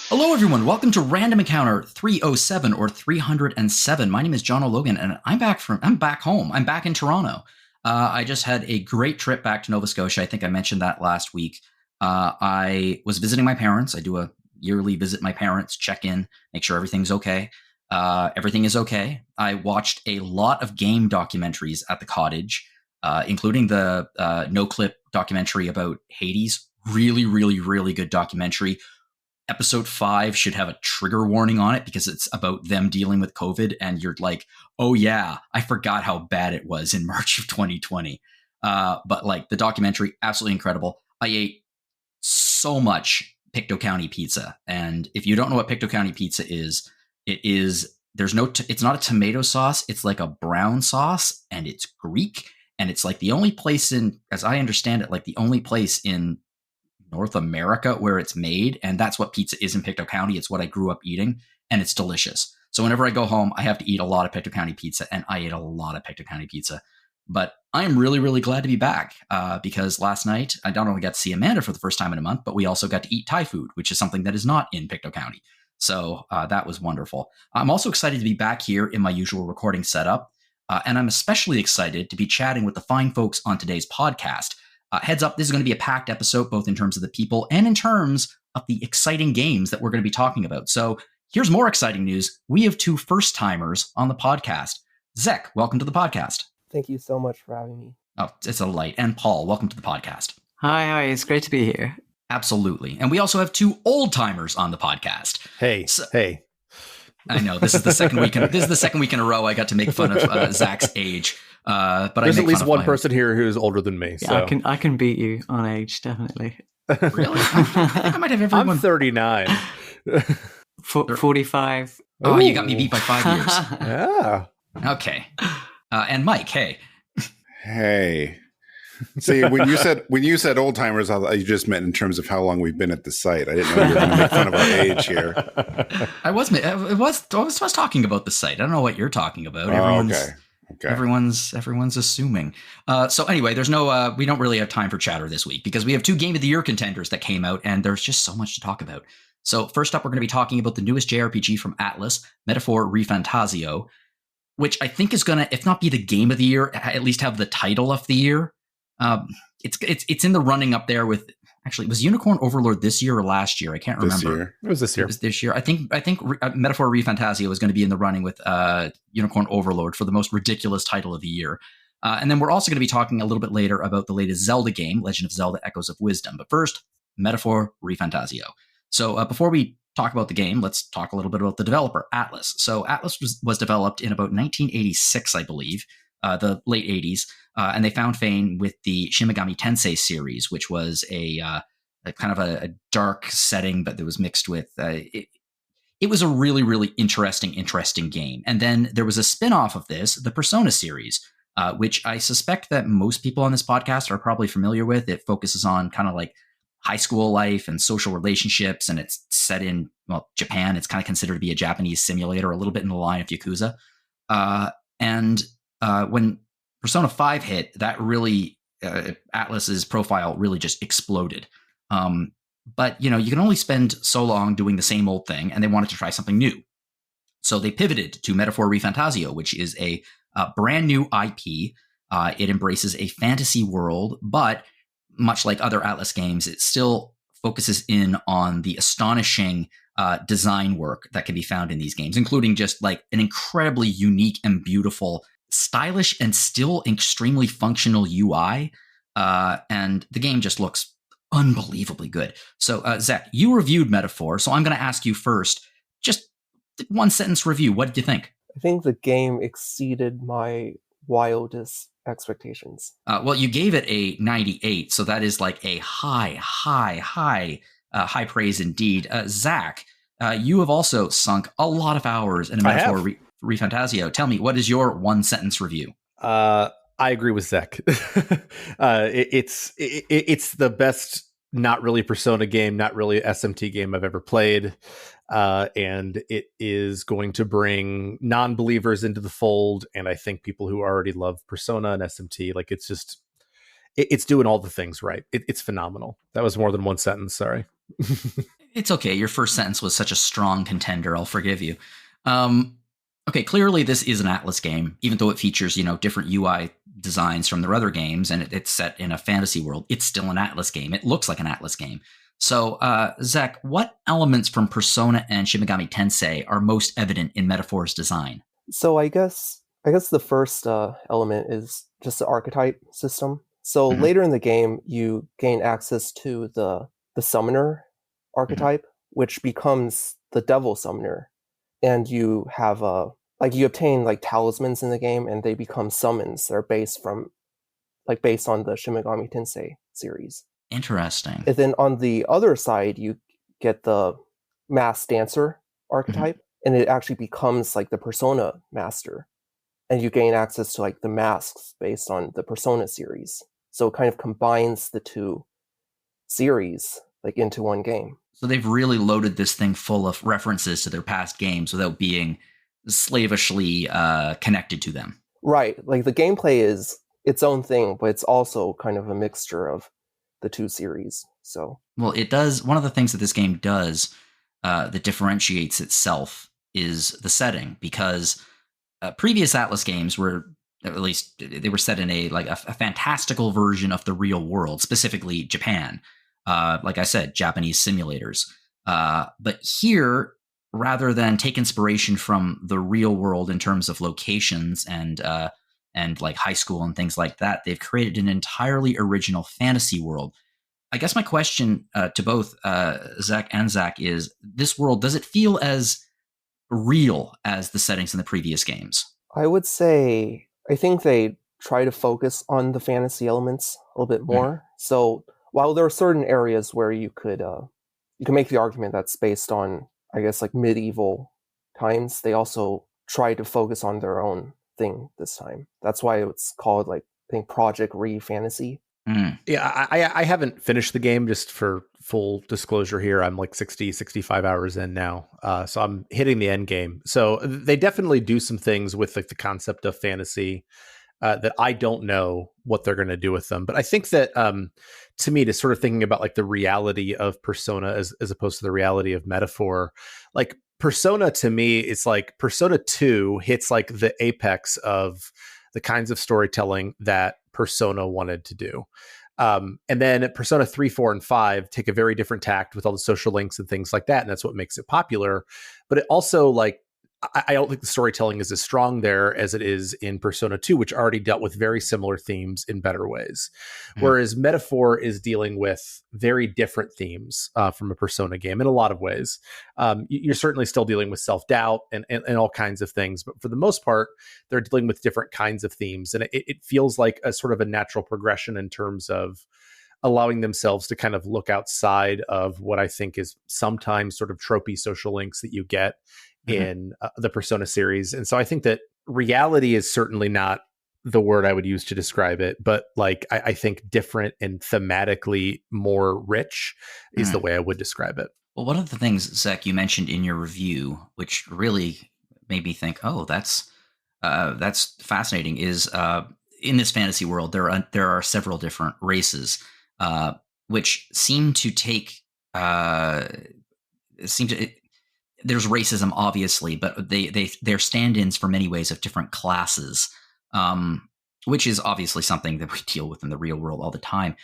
Hello, everyone. Welcome to Random Encounter 307 or 307. My name is John O'Logan, and I'm back home. I'm back in Toronto. I just had a great trip back to Nova Scotia. I think I mentioned that last week. I was visiting my parents. I do a yearly visit my parents, check in, make sure everything's okay. Everything is okay. I watched a lot of game documentaries at the cottage, including the No Clip documentary about Hades. Really, really, really good documentary. Episode 5 should have a trigger warning on it because it's about them dealing with COVID, and you're like, oh yeah, I forgot how bad it was in March of 2020. But like the documentary, absolutely incredible. I ate so much Pictou County pizza, and if you don't know what Pictou County pizza is, it's not a tomato sauce, it's like a brown sauce, and it's Greek, and it's like the only place as I understand it, like the only place in North America where it's made, and that's what pizza is in Pictou County. It's what I grew up eating, and it's delicious. So whenever I go home, I have to eat a lot of Pictou County pizza, and I ate a lot of Pictou County pizza. But I'm really, really glad to be back because last night, I not only got to see Amanda for the first time in a month, but we also got to eat Thai food, which is something that is not in Pictou County. So that was wonderful. I'm also excited to be back here in my usual recording setup, and I'm especially excited to be chatting with the fine folks on today's podcast. Heads up, this is going to be a packed episode, both in terms of the people and in terms of the exciting games that we're going to be talking about. So here's more exciting news. We have 2 first-timers on the podcast. Zek, welcome to the podcast. Thank you so much for having me. Oh, it's a delight. And Paul, welcome to the podcast. Hi, it's great to be here. Absolutely. And we also have 2 old-timers on the podcast. Hey. I know, this is the second week in a row I got to make fun of Zach's age. But there's at least one person here who's older than me. Yeah, so. I can beat you on age, definitely. Really? I think I might have everyone. I'm 39. 45. Oh, you got me beat by 5 years. Yeah. Okay. And Mike, hey. Hey. See, when you said old timers, you just meant in terms of how long we've been at the site. I didn't know you were going to make fun of our age here. I was talking about the site. I don't know what you're talking about. Okay. Everyone's assuming. So anyway, we don't really have time for chatter this week because we have 2 Game of the Year contenders that came out, and there's just so much to talk about. So first up, we're going to be talking about the newest JRPG from Atlus, Metaphor ReFantazio, which I think is going to, if not be the Game of the Year, at least have the title of the year. It's in the running up there with. Actually, was Unicorn Overlord this year or last year? I can't remember. It was this year. It was this year. I think Metaphor ReFantazio is going to be in the running with Unicorn Overlord for the most ridiculous title of the year. And then we're also going to be talking a little bit later about the latest Zelda game, Legend of Zelda Echoes of Wisdom. But first, Metaphor ReFantazio. So before we talk about the game, let's talk a little bit about the developer, Atlus. So Atlus was developed in about 1986, I believe, the late 80s. And they found fame with the Shin Megami Tensei series, which was a kind of a dark setting, but that was mixed with it was a really, really interesting game. And then there was a spin-off of this, the Persona series, which I suspect that most people on this podcast are probably familiar with. It focuses on kind of like high school life and social relationships, and it's set in, Japan. It's kind of considered to be a Japanese simulator, a little bit in the line of Yakuza. And when Persona 5 hit, that really, Atlus's profile really just exploded. But, you can only spend so long doing the same old thing, and they wanted to try something new. So they pivoted to Metaphor ReFantazio, which is a brand new IP. It embraces a fantasy world, but much like other Atlus games, it still focuses in on the astonishing design work that can be found in these games, including just like an incredibly unique and beautiful, stylish and still extremely functional UI. And the game just looks unbelievably good. So, Zach, you reviewed Metaphor, so I'm going to ask you first, just 1-sentence review. What did you think? I think the game exceeded my wildest expectations. Well, you gave it a 98, so that is like a high praise indeed. Zach, you have also sunk a lot of hours in a Metaphor ReFantazio. Tell me, what is your 1-sentence review? I agree with Zach. It's the best not really Persona game, not really SMT game I've ever played. And it is going to bring non-believers into the fold. And I think people who already love Persona and SMT, it's doing all the things right. It's phenomenal. That was more than 1 sentence. Sorry. It's okay. Your first sentence was such a strong contender. I'll forgive you. Okay, clearly this is an Atlus game, even though it features, different UI designs from their other games, and it's set in a fantasy world. It's still an Atlus game. It looks like an Atlus game. So, Zach, what elements from Persona and Shin Megami Tensei are most evident in Metaphor's design? So I guess the first element is just the archetype system. So later in the game, you gain access to the summoner archetype, which becomes the devil summoner, and you have you obtain like talismans in the game, and they become summons that are based on the Shin Megami Tensei series. Interesting. And then on the other side, you get the masked dancer archetype, and it actually becomes like the Persona master, and you gain access to like the masks based on the Persona series. So it kind of combines the two series like into one game. So they've really loaded this thing full of references to their past games without being slavishly connected to them. Right. Like the gameplay is its own thing, but it's also kind of a mixture of the two series. So, well, it does. One of the things that this game does that differentiates itself is the setting, because previous Atlus games were, at least they were set in a fantastical version of the real world, specifically Japan. Like I said, Japanese simulators. But here, rather than take inspiration from the real world in terms of locations and like high school and things like that, they've created an entirely original fantasy world. I guess my question to both Zach and Zach is, this world, does it feel as real as the settings in the previous games? I would say, I think they try to focus on the fantasy elements a little bit more. So while there are certain areas where you can make the argument that's based on, I guess, like medieval times, they also try to focus on their own thing this time. That's why it's called, like, I think, Project ReFantazio. Yeah, I haven't finished the game, just for full disclosure here. I'm like 65 hours in now. So I'm hitting the end game. So they definitely do some things with like the concept of fantasy that I don't know what they're going to do with them. But I think that to me, to sort of thinking about like the reality of Persona as opposed to the reality of Metaphor, like Persona to me, it's like Persona 2 hits like the apex of the kinds of storytelling that Persona wanted to do. And then Persona 3, 4, and 5 take a very different tact with all the social links and things like that. And that's what makes it popular. But it also, like, I don't think the storytelling is as strong there as it is in Persona 2, which already dealt with very similar themes in better ways. Whereas Metaphor is dealing with very different themes from a Persona game in a lot of ways. You're certainly still dealing with self-doubt and all kinds of things, but for the most part, they're dealing with different kinds of themes. And it feels like a sort of a natural progression in terms of allowing themselves to kind of look outside of what I think is sometimes sort of tropey social links that you get in the Persona series. And so I think that reality is certainly not the word I would use to describe it, but like I think different and thematically more rich is the way I would describe it. Well, one of the things, Zach, you mentioned in your review, which really made me think, oh, that's fascinating, is in this fantasy world, there are several different races, which seem to take there's racism, obviously, but they're stand-ins for many ways of different classes, which is obviously something that we deal with in the real world all the time.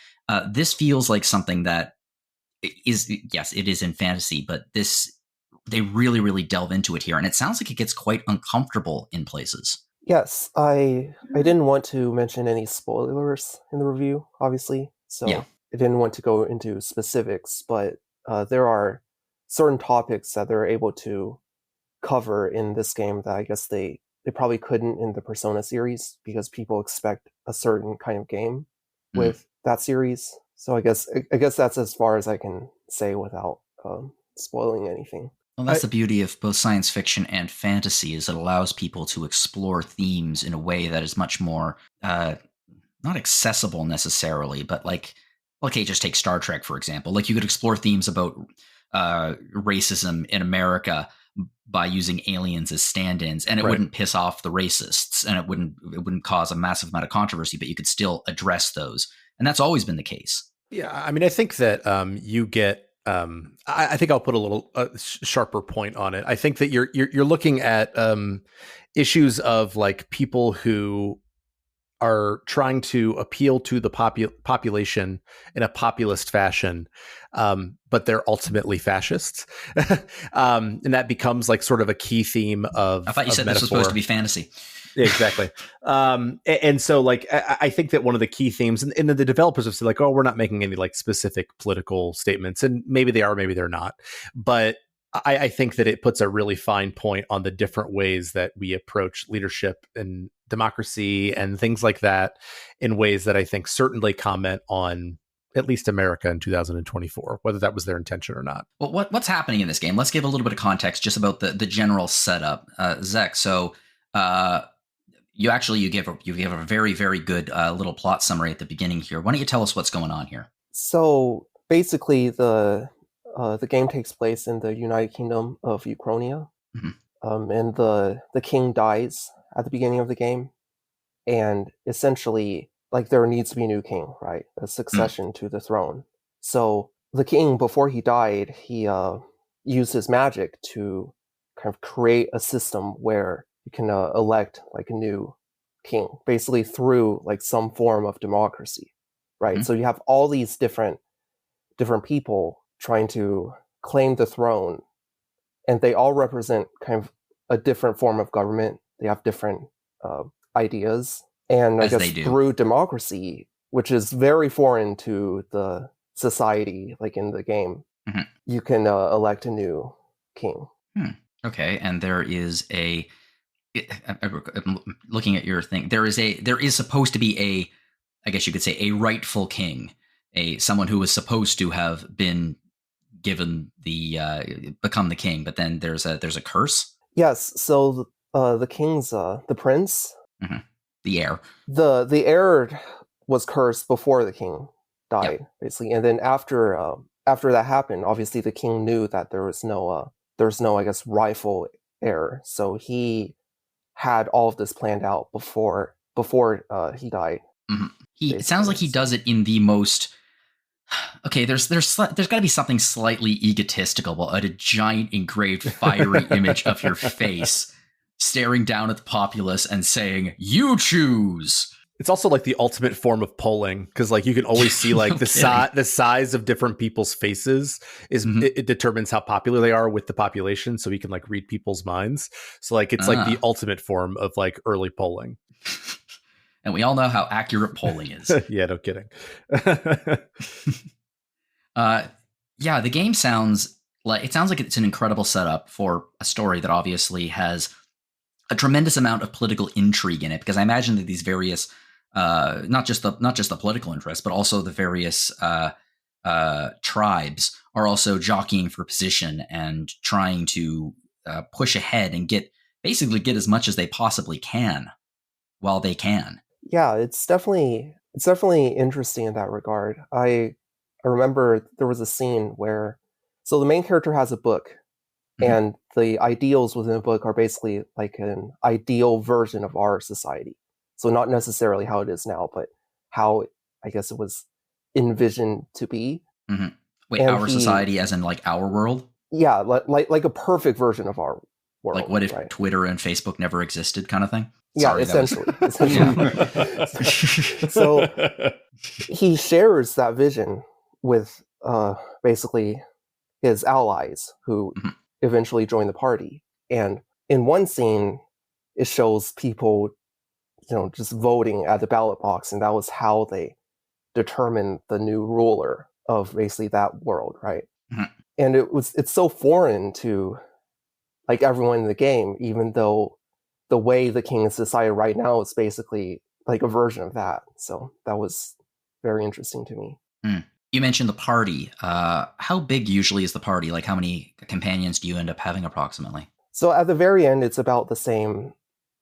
This feels like something that is, yes, it is in fantasy, but they really, really delve into it here, and it sounds like it gets quite uncomfortable in places. Yes, I didn't want to mention any spoilers in the review, obviously, so I didn't want to go into specifics, but there are certain topics that they're able to cover in this game that I guess they probably couldn't in the Persona series, because people expect a certain kind of game with that series. So I guess that's as far as I can say without spoiling anything. Well, that's the beauty of both science fiction and fantasy, is it allows people to explore themes in a way that is much more not accessible necessarily, but like, okay, just take Star Trek, for example. Like, you could explore themes about racism in America by using aliens as stand-ins, and it wouldn't piss off the racists, and it wouldn't cause a massive amount of controversy, but you could still address those. And that's always been the case. Yeah, I mean, I think that you get I think I'll put a little sharper point on it. I think that you're looking at issues of like people who are trying to appeal to the population in a populist fashion, but they're ultimately fascists. And that becomes like sort of a key theme of. I thought you said this was supposed to be fantasy. Exactly. And so like, I think that one of the key themes, and the developers have said like, oh, we're not making any like specific political statements, and maybe they are, maybe they're not. But I think that it puts a really fine point on the different ways that we approach leadership and democracy and things like that in ways that I think certainly comment on at least America in 2024, whether that was their intention or not. Well, what's happening in this game? Let's give a little bit of context just about the general setup. Zek, so you gave a very, very good little plot summary at the beginning here. Why don't you tell us what's going on here? So basically, the game takes place in the United Kingdom of Uchronia, and the king dies at the beginning of the game, and essentially, like, there needs to be a new king, right? A succession to the throne. So the king, before he died, he used his magic to kind of create a system where you can elect like a new king, basically through like some form of democracy, right? So you have all these different people trying to claim the throne, and they all represent kind of a different form of government. They have different ideas, and I guess through democracy, which is very foreign to the society, like in the game, you can elect a new king. Okay, and there is looking at your thing, there is supposed to be I guess you could say a rightful king, someone who was supposed to have been given become the king, but then there's a curse. Yes, so the king's the prince, the heir, the heir was cursed before the king died, basically, and then after that happened, obviously the king knew that there was no I guess rightful heir, so he had all of this planned out before he died. It sounds like he does it in the most. Okay, there's got to be something slightly egotistical about a giant engraved fiery image of your face staring down at the populace and saying, "You choose." It's also like the ultimate form of polling, because like you can always see like the size of different people's faces is it determines how popular they are with the population, so we can like read people's minds. So like it's like the ultimate form of like early polling. And we all know how accurate polling is. Yeah, no kidding. The game sounds like it's an incredible setup for a story that obviously has a tremendous amount of political intrigue in it, because I imagine that these various not just the political interests, but also the various tribes are also jockeying for position and trying to push ahead and get as much as they possibly can while they can. Yeah, it's definitely interesting in that regard. I remember there was a scene where, so the main character has a book, and the ideals within the book are basically like an ideal version of our society. So not necessarily how it is now, but how I guess it was envisioned to be. Wait, and our society as in like our world? Yeah, like a perfect version of our world. Like what if Twitter and Facebook never existed, kind of thing? Yeah, essentially. So he shares that vision with basically his allies who eventually join the party. And in one scene, it shows people, just voting at the ballot box, and that was how they determined the new ruler of basically that world, right? And it's so foreign to like everyone in the game, even though the way the king is decided right now is basically like a version of that. So that was very interesting to me. You mentioned the party. How big usually is the party? Like how many companions do you end up having approximately? So at the very end, it's about the same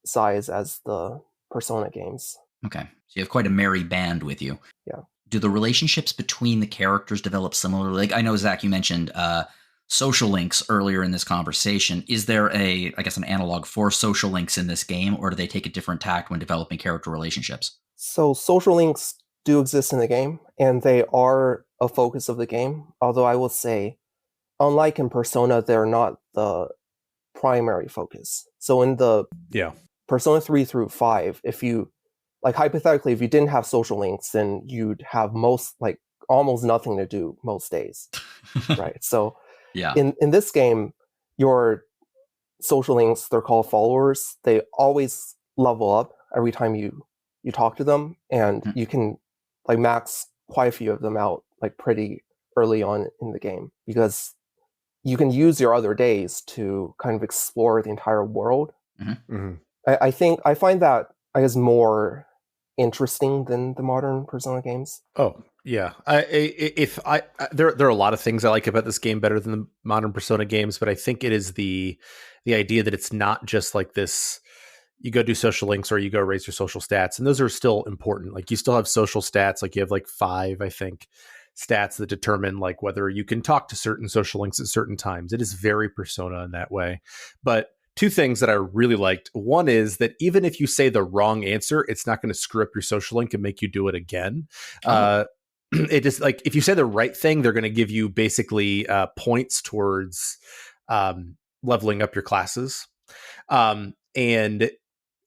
size as the Persona games. Okay. So you have quite a merry band with you. Yeah. Do the relationships between the characters develop similarly? Like I know, Zach, you mentioned social links earlier in this conversation. Is there an analog for social links in this game, or do they take a different tack when developing character relationships? So social links do exist in the game, and they are a focus of the game. Although I will say, unlike in Persona, they're not the primary focus. So in the Persona 3 through 5, if you, like hypothetically, if you didn't have social links, then you'd have almost nothing to do most days, right? So in this game, your social links, they're called followers. They always level up every time you talk to them, and you can like max quite a few of them out like pretty early on in the game, because you can use your other days to kind of explore the entire world. I find that, I guess, more interesting than the modern Persona games. Oh yeah, there are a lot of things I like about this game better than the modern Persona games, but I think it is the idea that it's not just like this. You go do social links or you go raise your social stats, and those are still important. Like you still have social stats, like you have like 5, I think, stats that determine like whether you can talk to certain social links at certain times. It is very Persona in that way. But 2 things that I really liked. One is that even if you say the wrong answer, it's not going to screw up your social link and make you do it again. It is like if you say the right thing, they're going to give you basically points towards leveling up your classes. And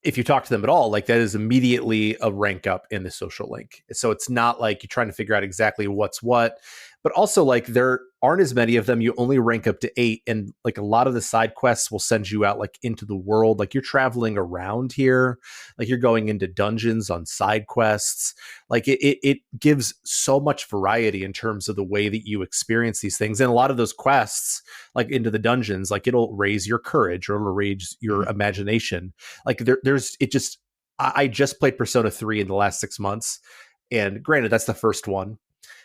if you talk to them at all, like that is immediately a rank up in the social link. So it's not like you're trying to figure out exactly what's what, but also like there aren't as many of them. You only rank up to 8. And like a lot of the side quests will send you out like into the world. Like you're traveling around here, like you're going into dungeons on side quests. Like it gives so much variety in terms of the way that you experience these things. And a lot of those quests, like into the dungeons, like it'll raise your courage or it'll raise your imagination. Like I just played Persona 3 in the last 6 months. And granted, that's the first one,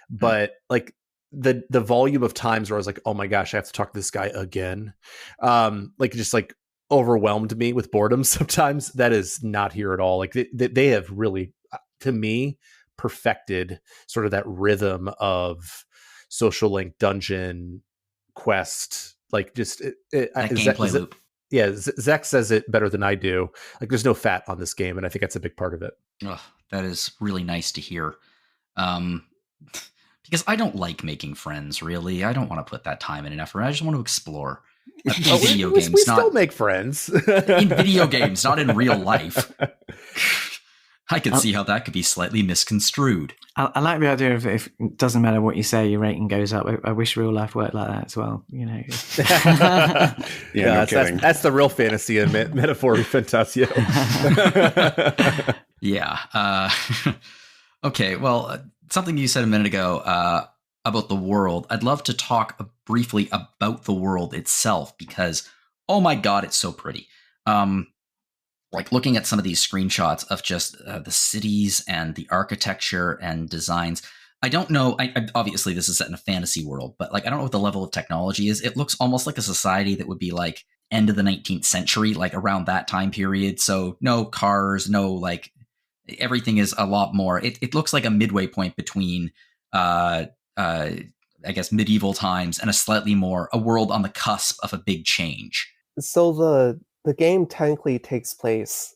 but like the volume of times where I was like, oh my gosh, I have to talk to this guy again. Like just like overwhelmed me with boredom sometimes. That is not here at all. Like they have really, to me, perfected sort of that rhythm of social link, dungeon, quest, like just that gameplay loop. Yeah, Zach says it better than I do. Like there's no fat on this game, and I think that's a big part of it. Oh, that is really nice to hear. Because I don't like making friends, really. I don't want to put that time and effort. I just want to explore. In video games, we still make friends. In video games, not in real life. I can see how that could be slightly misconstrued. I like the idea of if it doesn't matter what you say, your rating goes up. I wish real life worked like that as well. You know. That's the real fantasy and metaphor ReFantazio. Yeah. Okay. Well, something you said a minute ago about the world. I'd love to talk briefly about the world itself because, oh my God, it's so pretty. Like looking at some of these screenshots of just the cities and the architecture and designs. I don't know. Obviously, this is set in a fantasy world, but like I don't know what the level of technology is. It looks almost like a society that would be like end of the 19th century, like around that time period. So no cars, no like everything is a lot more. It looks like a midway point between, I guess, medieval times and a world on the cusp of a big change. So the game technically takes place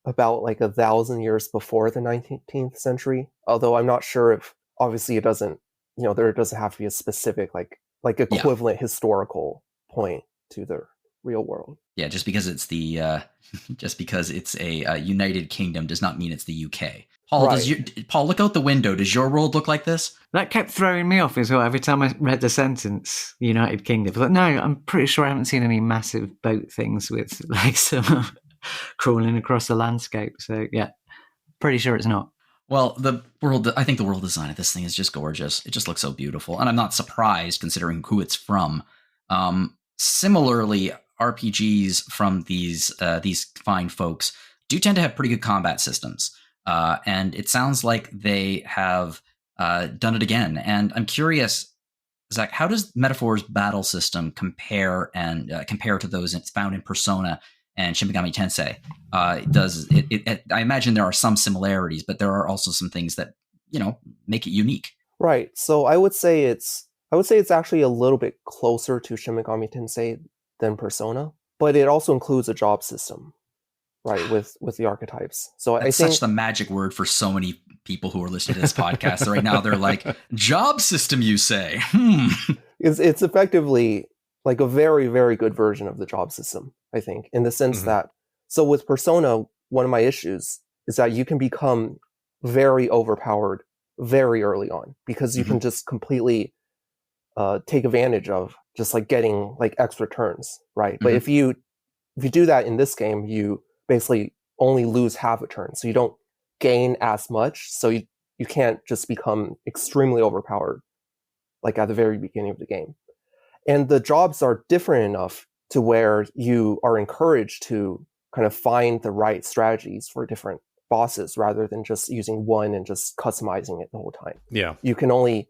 about like 1,000 years before the 19th century. Although I'm not sure if, obviously it doesn't, there doesn't have to be a specific like equivalent historical point to the real world. Yeah, just because it's a United Kingdom does not mean it's the UK. Paul, right. Paul, look out the window. Does your world look like this? That kept throwing me off as well. Every time I read the sentence, United Kingdom, I was like, no, I'm pretty sure I haven't seen any massive boat things with like some crawling across the landscape. So yeah, pretty sure it's not. Well, I think the world design of this thing is just gorgeous. It just looks so beautiful. And I'm not surprised considering who it's from. Similarly, RPGs from these fine folks do tend to have pretty good combat systems. And it sounds like they have done it again. And I'm curious, Zach, how does Metaphor's battle system compare to those found in Persona and Shin Megami Tensei? I imagine there are some similarities, but there are also some things that make it unique. Right. So I would say it's actually a little bit closer to Shin Megami Tensei than Persona, but it also includes a job system. Right, with the archetypes. So that's such the magic word for so many people who are listening to this podcast right now. They're like, job system, you say? It's effectively like a very, very good version of the job system, I think, in the sense that, so with Persona, one of my issues is that you can become very overpowered very early on because you can just completely take advantage of just like getting like extra turns, right? But if you do that in this game, you basically only lose half a turn, so you don't gain as much, so you can't just become extremely overpowered like at the very beginning of the game. And the jobs are different enough to where you are encouraged to kind of find the right strategies for different bosses rather than just using one and just customizing it the whole time. Yeah. You can only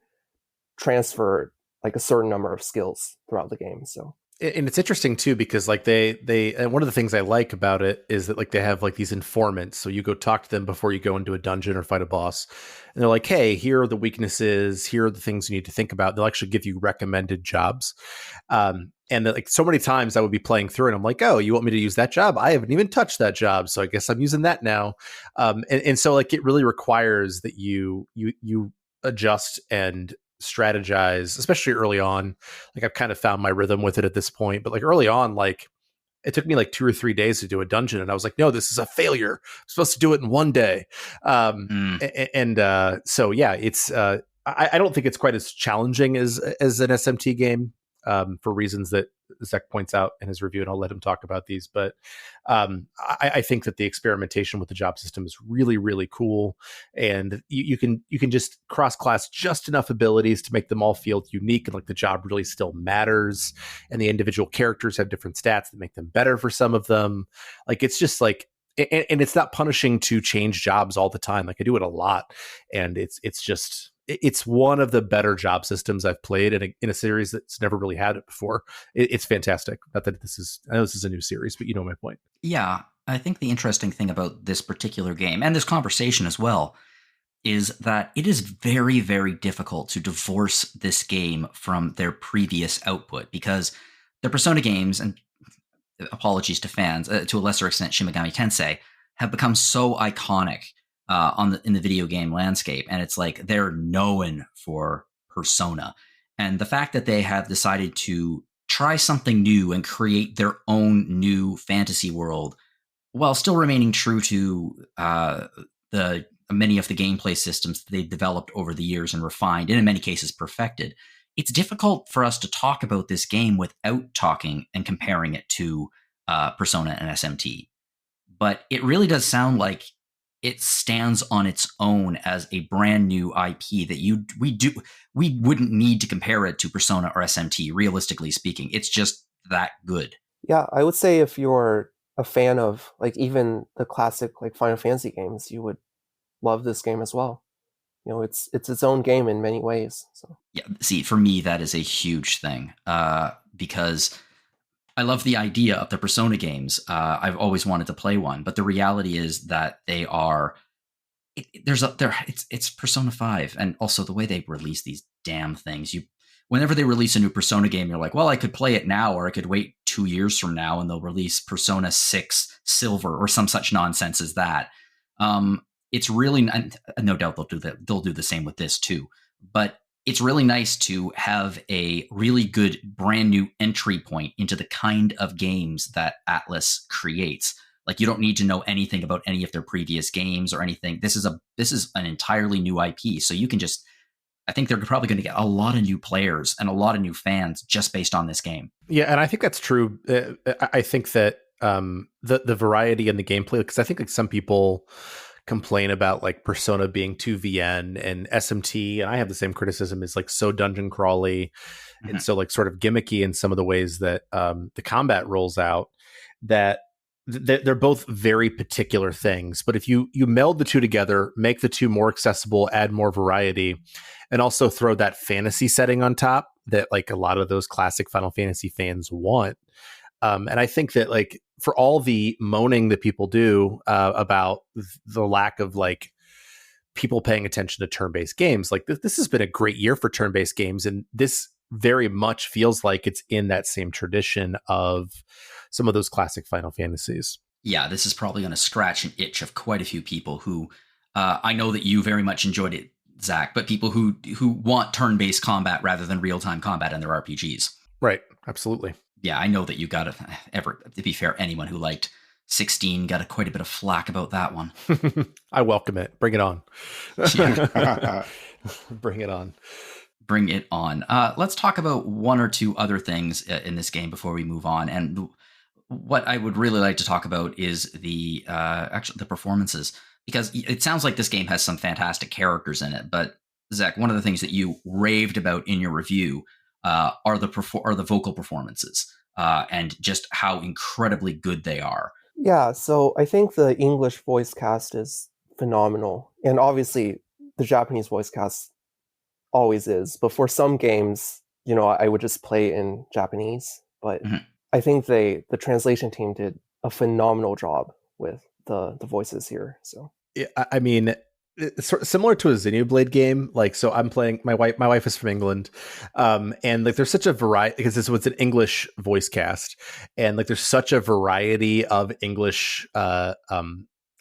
transfer like a certain number of skills throughout the game. So, and it's interesting too, because like they and one of the things I like about it is that like they have like these informants. So you go talk to them before you go into a dungeon or fight a boss, and they're like, hey, here are the weaknesses, here are the things you need to think about. They'll actually give you recommended jobs. And like so many times I would be playing through and I'm like, oh, you want me to use that job? I haven't even touched that job, so I guess I'm using that now. And so like it really requires that you adjust and strategize, especially early on. Like I've kind of found my rhythm with it at this point, but like early on, like it took me like 2 or 3 days to do a dungeon, and I was like, no, this is a failure. I'm supposed to do it in one day. So yeah, it's I don't think it's quite as challenging as an SMT game, for reasons that Zach points out in his review, and I'll let him talk about these. But I think that the experimentation with the job system is really, really cool, and you can just cross class just enough abilities to make them all feel unique, and like the job really still matters, and the individual characters have different stats that make them better for some of them. Like it's just like, and it's not punishing to change jobs all the time. Like I do it a lot, and it's one of the better job systems I've played in a series that's never really had it before. It's fantastic. Not that I know this is a new series, but you know my point. Yeah, I think the interesting thing about this particular game and this conversation as well is that it is very, very difficult to divorce this game from their previous output, because the Persona games, and apologies to fans, to a lesser extent Shin Megami Tensei, have become so iconic in the video game landscape, and it's like they're known for Persona. And the fact that they have decided to try something new and create their own new fantasy world while still remaining true to the many of the gameplay systems that they've developed over the years and refined, and in many cases perfected, it's difficult for us to talk about this game without talking and comparing it to Persona and SMT. But it really does sound like it stands on its own as a brand new IP that we wouldn't need to compare it to Persona or SMT, realistically speaking. It's just that good. Yeah, I would say if you're a fan of like even the classic like Final Fantasy games, you would love this game as well. You know, it's its own game in many ways. So yeah, see, for me that is a huge thing, because I love the idea of the Persona games. I've always wanted to play one, but the reality is that they are. It's Persona 5, and also the way they release these damn things. Whenever they release a new Persona game, you're like, well, I could play it now, or I could wait 2 years from now, and they'll release Persona 6 Silver or some such nonsense as that. It's really, no doubt they'll do that. They'll do the same with this too, but it's really nice to have a really good brand new entry point into the kind of games that Atlus creates. Like you don't need to know anything about any of their previous games or anything. This is an entirely new IP. So you can just, I think they're probably going to get a lot of new players and a lot of new fans just based on this game. Yeah, and I think that's true. I think that the variety in the gameplay, because I think like some people complain about like Persona being too VN, and SMT, and I have the same criticism, is like so dungeon crawly and so like sort of gimmicky in some of the ways that the combat rolls out, that they're both very particular things. But if you meld the two together, make the two more accessible, add more variety, and also throw that fantasy setting on top that like a lot of those classic Final Fantasy fans want. And I think that like for all the moaning that people do about the lack of like people paying attention to turn-based games, like this has been a great year for turn-based games, and this very much feels like it's in that same tradition of some of those classic Final Fantasies. Yeah, this is probably going to scratch an itch of quite a few people who I know that you very much enjoyed it, Zach, but people who want turn-based combat rather than real-time combat in their RPGs. Right. Absolutely. Yeah, I know that you got to be fair, anyone who liked 16 got quite a bit of flack about that one. I welcome it. Bring it on. Bring it on. Bring it on. Let's talk about one or two other things in this game before we move on. And what I would really like to talk about is the performances, because it sounds like this game has some fantastic characters in it. But Zach, one of the things that you raved about in your review are the vocal performances and just how incredibly good they are. Yeah, so I think the English voice cast is phenomenal. And obviously, the Japanese voice cast always is. But for some games, I would just play in Japanese. But I think the translation team did a phenomenal job with the voices here. So yeah, I mean, it's sort of similar to a Xenoblade game. Like, so I'm playing, my wife is from England. And like, there's such a variety, because this was an English voice cast, and like, there's such a variety of English,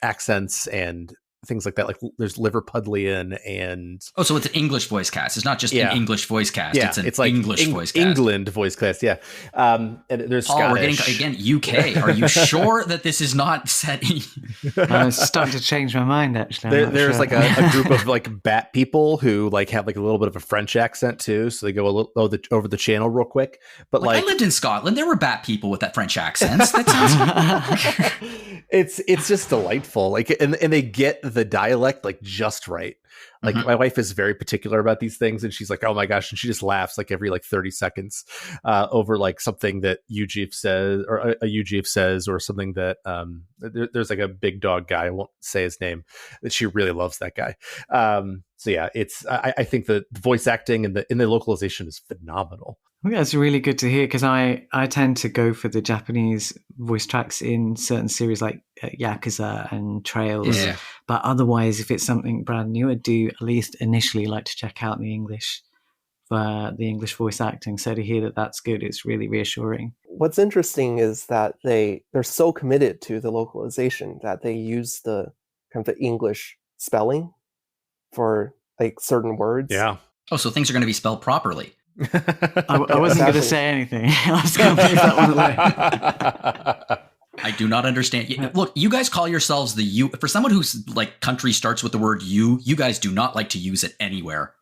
accents and things like that. Like, there's Liverpudlian and so it's an English voice cast. It's not just an English voice cast. Yeah, it's like English voice cast. England voice cast. Yeah. And there's Paul, Scottish. we're getting UK. Are you sure that this is not set in? I was starting to change my mind, actually. There's like a group of like bat people who like have like a little bit of a French accent too, so they go a little over the channel real quick. But like I lived in Scotland, there were bat people with that French accent. That sounds. It's just delightful. Like, and they get the dialect like just right. Like, my wife is very particular about these things, and she's like, "Oh my gosh!" and she just laughs like every like 30 seconds over like something that Eugene says, or Eugene says, or something that there's like a big dog guy. I won't say his name. That she really loves that guy. So yeah, it's I think the voice acting and the localization is phenomenal. Well, that's really good to hear, because I tend to go for the Japanese voice tracks in certain series like Yakuza and Trails. Yeah. But otherwise, if it's something brand new, I do at least initially like to check out the English voice acting. So to hear that that's good, it's really reassuring. What's interesting is that they're so committed to the localization that they use the kind of the English spelling for like certain words. Yeah. Oh, so things are going to be spelled properly. I wasn't going to say anything. I was going to leave that one away. I do not understand. Look, you guys call yourselves the U. For someone whose like country starts with the word you guys do not like to use it anywhere.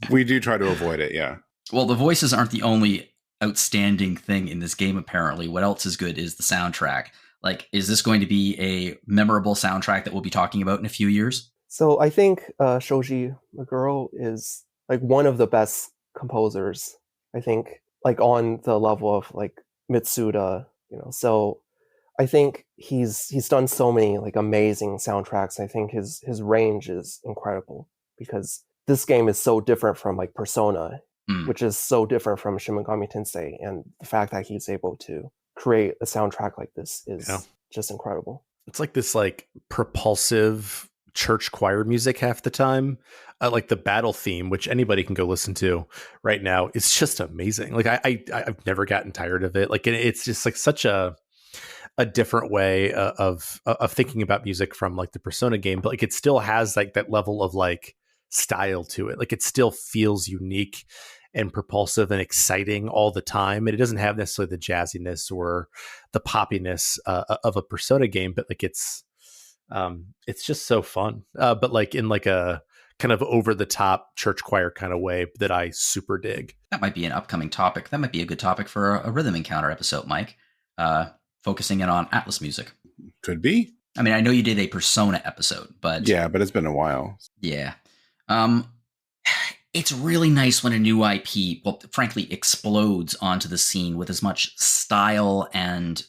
We do try to avoid it, yeah. Well, the voices aren't the only outstanding thing in this game, apparently. What else is good is the soundtrack. Like, is this going to be a memorable soundtrack that we'll be talking about in a few years? So I think Shoji Meguro is like one of the best composers, I think, like on the level of like Mitsuda, so I think he's done so many like amazing soundtracks. I think his range is incredible, because this game is so different from like Persona, which is so different from Shin Megami Tensei, and the fact that he's able to create a soundtrack like this is just incredible. It's like this like propulsive church choir music half the time. Like the battle theme, which anybody can go listen to right now, is just amazing. Like I've never gotten tired of it. Like it's just like such a different way of thinking about music from like the Persona game, but like it still has like that level of like style to it. Like it still feels unique and propulsive and exciting all the time. And it doesn't have necessarily the jazziness or the poppiness of a Persona game, but like it's just so fun. But like in like a kind of over the top church choir kind of way that I super dig. That might be an upcoming topic. That might be a good topic for a Rhythm Encounter episode, Mike. Focusing in on Atlus music. Could be. I mean, I know you did a Persona episode, but yeah, but it's been a while. Yeah. It's really nice when a new IP, well, frankly, explodes onto the scene with as much style and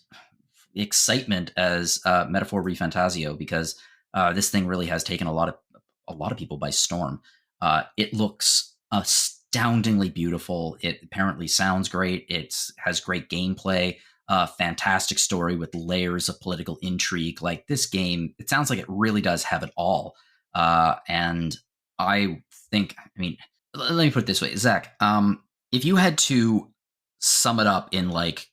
excitement as Metaphor ReFantazio, because this thing really has taken a lot of people by storm. It looks astoundingly beautiful. It apparently sounds great. It has great gameplay, fantastic story with layers of political intrigue. Like this game, it sounds like it really does have it all. And I think, I mean, let me put it this way, Zach, if you had to sum it up in like,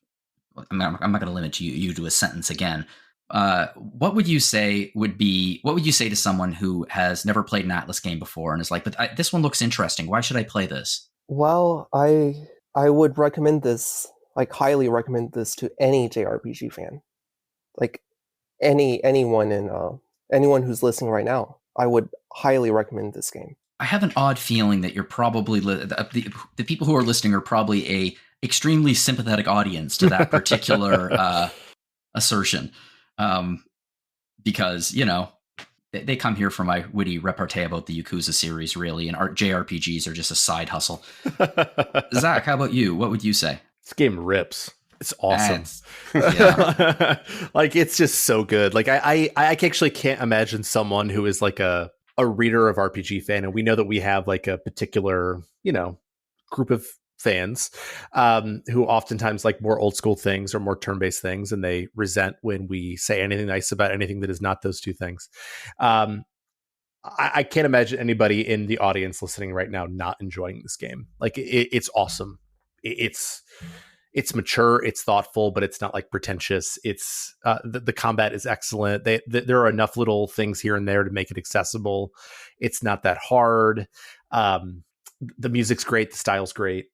I'm not going to limit you to a sentence again. what would you say to someone who has never played an Atlus game before and is like, but this one looks interesting. Why should I play this? Well, I would recommend this, like highly recommend this to any JRPG fan. Like anyone who's listening right now, I would highly recommend this game. I have an odd feeling that you're probably the people who are listening are probably a extremely sympathetic audience to that particular assertion, because they come here for my witty repartee about the Yakuza series, really, and JRPGs are just a side hustle. Zach, how about you? What would you say? This game rips. It's awesome. Yeah. Like, it's just so good. Like, I actually can't imagine someone who is like a reader of RPG fan, and we know that we have like a particular, group of fans who oftentimes like more old school things or more turn-based things, and they resent when we say anything nice about anything that is not those two things. I can't imagine anybody in the audience listening right now not enjoying this game. Like, it's awesome. It's mature, it's thoughtful, but it's not like pretentious. It's the combat is excellent. There are enough little things here and there to make it accessible. It's not that hard. The music's great. The style's great.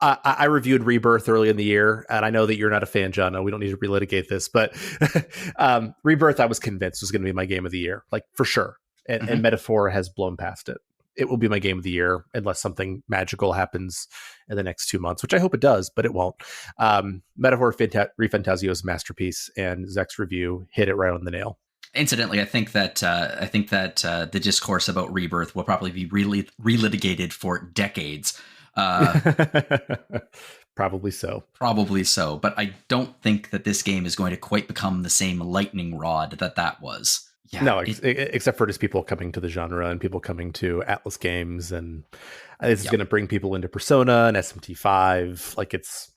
I reviewed Rebirth early in the year, and I know that you're not a fan, John. No, we don't need to relitigate this, but Rebirth, I was convinced was going to be my game of the year, like for sure. And Metaphor has blown past it. It will be my game of the year unless something magical happens in the next 2 months, which I hope it does, but it won't. Metaphor ReFantazio's masterpiece, and Zach's review hit it right on the nail. Incidentally, I think that the discourse about Rebirth will probably be relitigated for decades. Probably so. But I don't think that this game is going to quite become the same lightning rod that was. Yeah, no, except for just people coming to the genre and people coming to Atlus games, and this is going to bring people into Persona and SMT5. Like, it's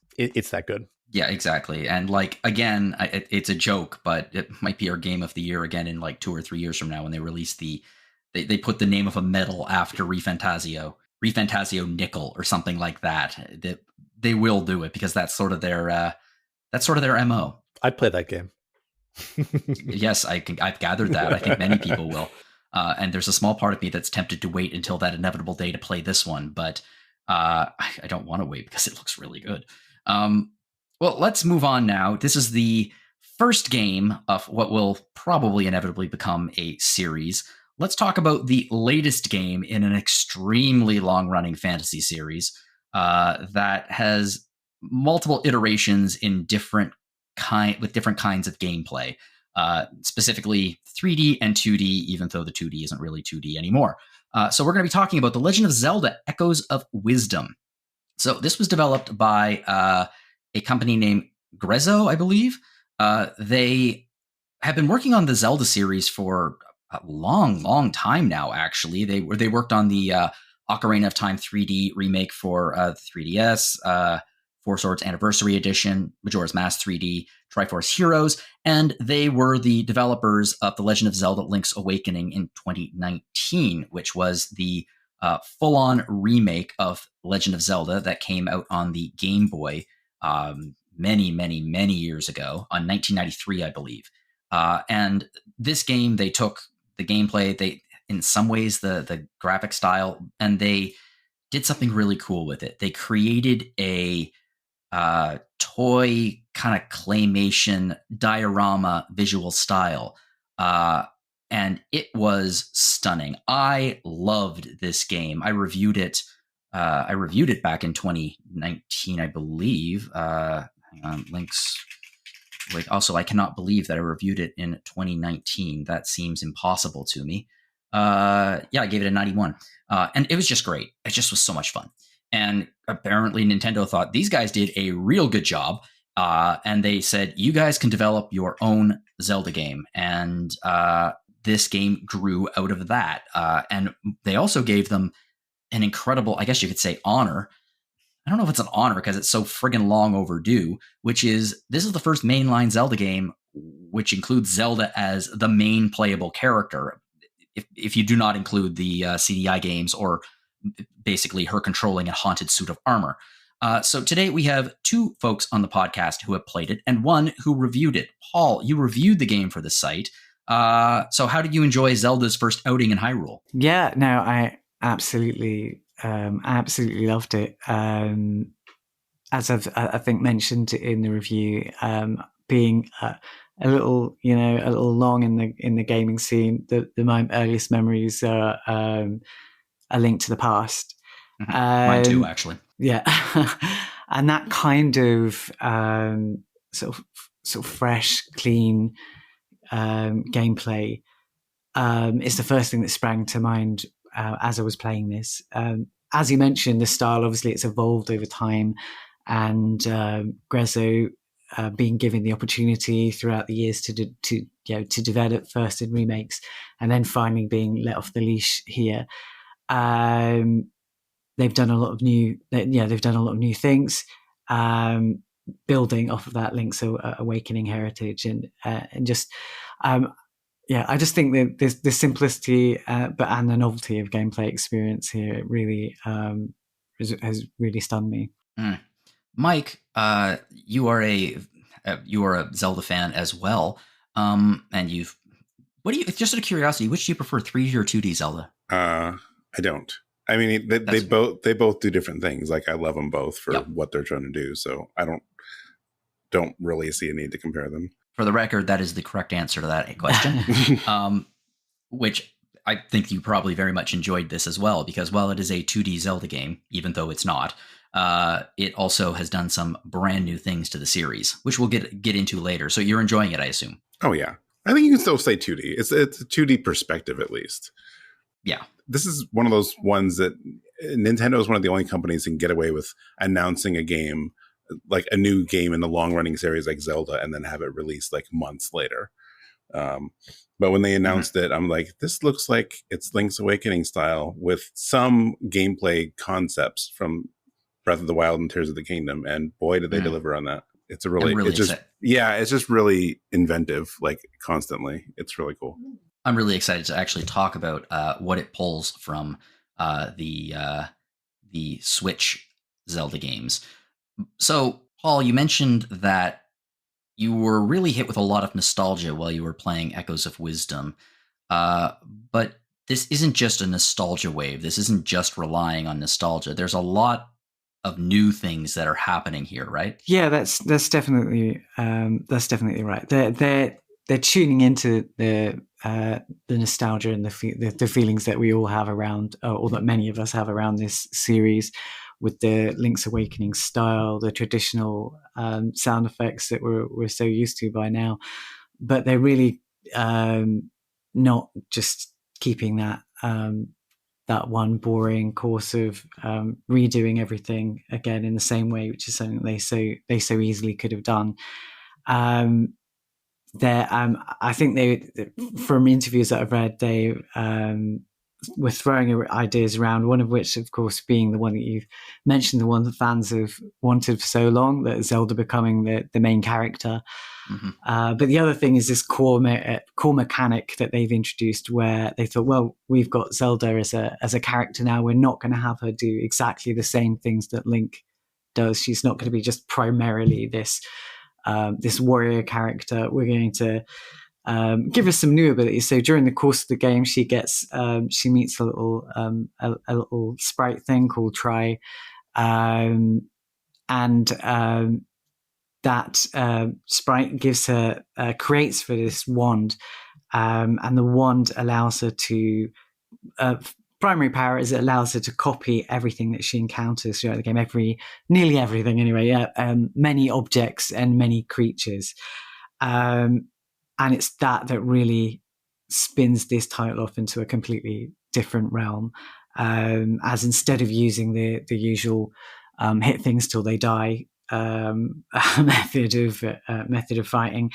that good. Yeah, exactly. And like, again, it's a joke, but it might be our game of the year again in like 2 or 3 years from now when they release they put the name of a medal after ReFantazio Nickel or something like that. They will do it because that's sort of their MO. I'd play that game. Yes, I've gathered that. I think many people will. And there's a small part of me that's tempted to wait until that inevitable day to play this one, but I don't want to wait because it looks really good. Well, let's move on now. This is the first game of what will probably inevitably become a series. Let's talk about the latest game in an extremely long-running fantasy series that has multiple iterations in different kinds of gameplay, specifically 3D and 2D, even though the 2D isn't really 2D anymore. So we're going to be talking about The Legend of Zelda: Echoes of Wisdom. So this was developed by a company named Grezzo, I believe. They have been working on the Zelda series for a long time now, actually. They worked on the Ocarina of Time 3D remake for 3DS, Four Swords Anniversary Edition, Majora's Mask 3D, Triforce Heroes, and they were the developers of The Legend of Zelda: Link's Awakening in 2019, which was the full-on remake of Legend of Zelda that came out on the Game Boy many years ago, on 1993, I believe. And this game, they took the gameplay, in some ways the graphic style, and they did something really cool with it. They created a toy kind of claymation diorama visual style, and it was stunning. I loved this game. I reviewed it back in 2019, I believe. Hang on, links. Like, also, I cannot believe that I reviewed it in 2019. That seems impossible to me. I gave it a 91. And it was just great. It just was so much fun. And apparently Nintendo thought these guys did a real good job. And they said, you guys can develop your own Zelda game. And this game grew out of that. And they also gave them an incredible, I guess you could say, honor. I don't know if it's an honor because it's so friggin' long overdue, which is this is the first mainline Zelda game which includes Zelda as the main playable character. If you do not include the CDI games or basically her controlling a haunted suit of armor. So today we have two folks on the podcast who have played it and one who reviewed it. Paul, you reviewed the game for the site. So how did you enjoy Zelda's first outing in Hyrule? Yeah, no, I absolutely loved it. As I think mentioned in the review, being a little long in the gaming scene, my earliest memories are A Link to the Past. Mine too, actually. Yeah, and that kind of sort of fresh, clean gameplay is the first thing that sprang to mind as I was playing this. As you mentioned, the style, obviously, it's evolved over time, and Grezzo being given the opportunity throughout the years to develop first in remakes, and then finally being let off the leash here. They've done a lot of new things, building off of that Link's Awakening heritage, and just. I just think that the simplicity and the novelty of gameplay experience here really has really stunned me. Mike, you are a Zelda fan as well, and just out of curiosity, which do you prefer, 3D or 2D Zelda? I don't. I mean, they both do different things. Like, I love them both for what they're trying to do, so I don't really see a need to compare them. For the record, that is the correct answer to that question, which I think you probably very much enjoyed this as well, because while it is a 2D Zelda game, even though it's not, it also has done some brand new things to the series, which we'll get into later. So you're enjoying it, I assume. Oh, yeah. I think you can still say 2D. It's a 2D perspective, at least. Yeah. This is one of those ones that Nintendo is one of the only companies that can get away with announcing a game, like a new game in the long-running series like Zelda, and then have it released like months later. But when they announced it, I'm like, this looks like it's Link's Awakening style with some gameplay concepts from Breath of the Wild and Tears of the Kingdom, and boy, did they deliver on that. It's just really inventive, like constantly. It's really cool. I'm really excited to actually talk about what it pulls from the Switch Zelda games. So, Paul, you mentioned that you were really hit with a lot of nostalgia while you were playing Echoes of Wisdom. But this isn't just a nostalgia wave. This isn't just relying on nostalgia. There's a lot of new things that are happening here, right? Yeah, that's definitely right. They're tuning into the nostalgia and the feelings that we all have around, or that many of us have around this series, with the Link's Awakening style, the traditional sound effects that we're so used to by now. But they're really not just keeping that one boring course of redoing everything again in the same way, which is something they so easily could have done. I think they, from interviews that I've read, they were throwing ideas around, one of which, of course, being the one that you've mentioned, the one that fans have wanted for so long, that Zelda becoming the main character. But the other thing is this core mechanic that they've introduced, where they thought, well, we've got Zelda as a character now. We're not going to have her do exactly the same things that Link does. She's not going to be just primarily this warrior character. We're going to give her some new abilities. So during the course of the game, she meets a little sprite thing called Tri, and that sprite gives her creates for this wand, and the wand allows her to primary power is it allows her to copy everything that she encounters throughout the game, nearly everything anyway, many objects and many creatures, and it's that really spins this title off into a completely different realm, as instead of using the usual hit things till they die method of fighting,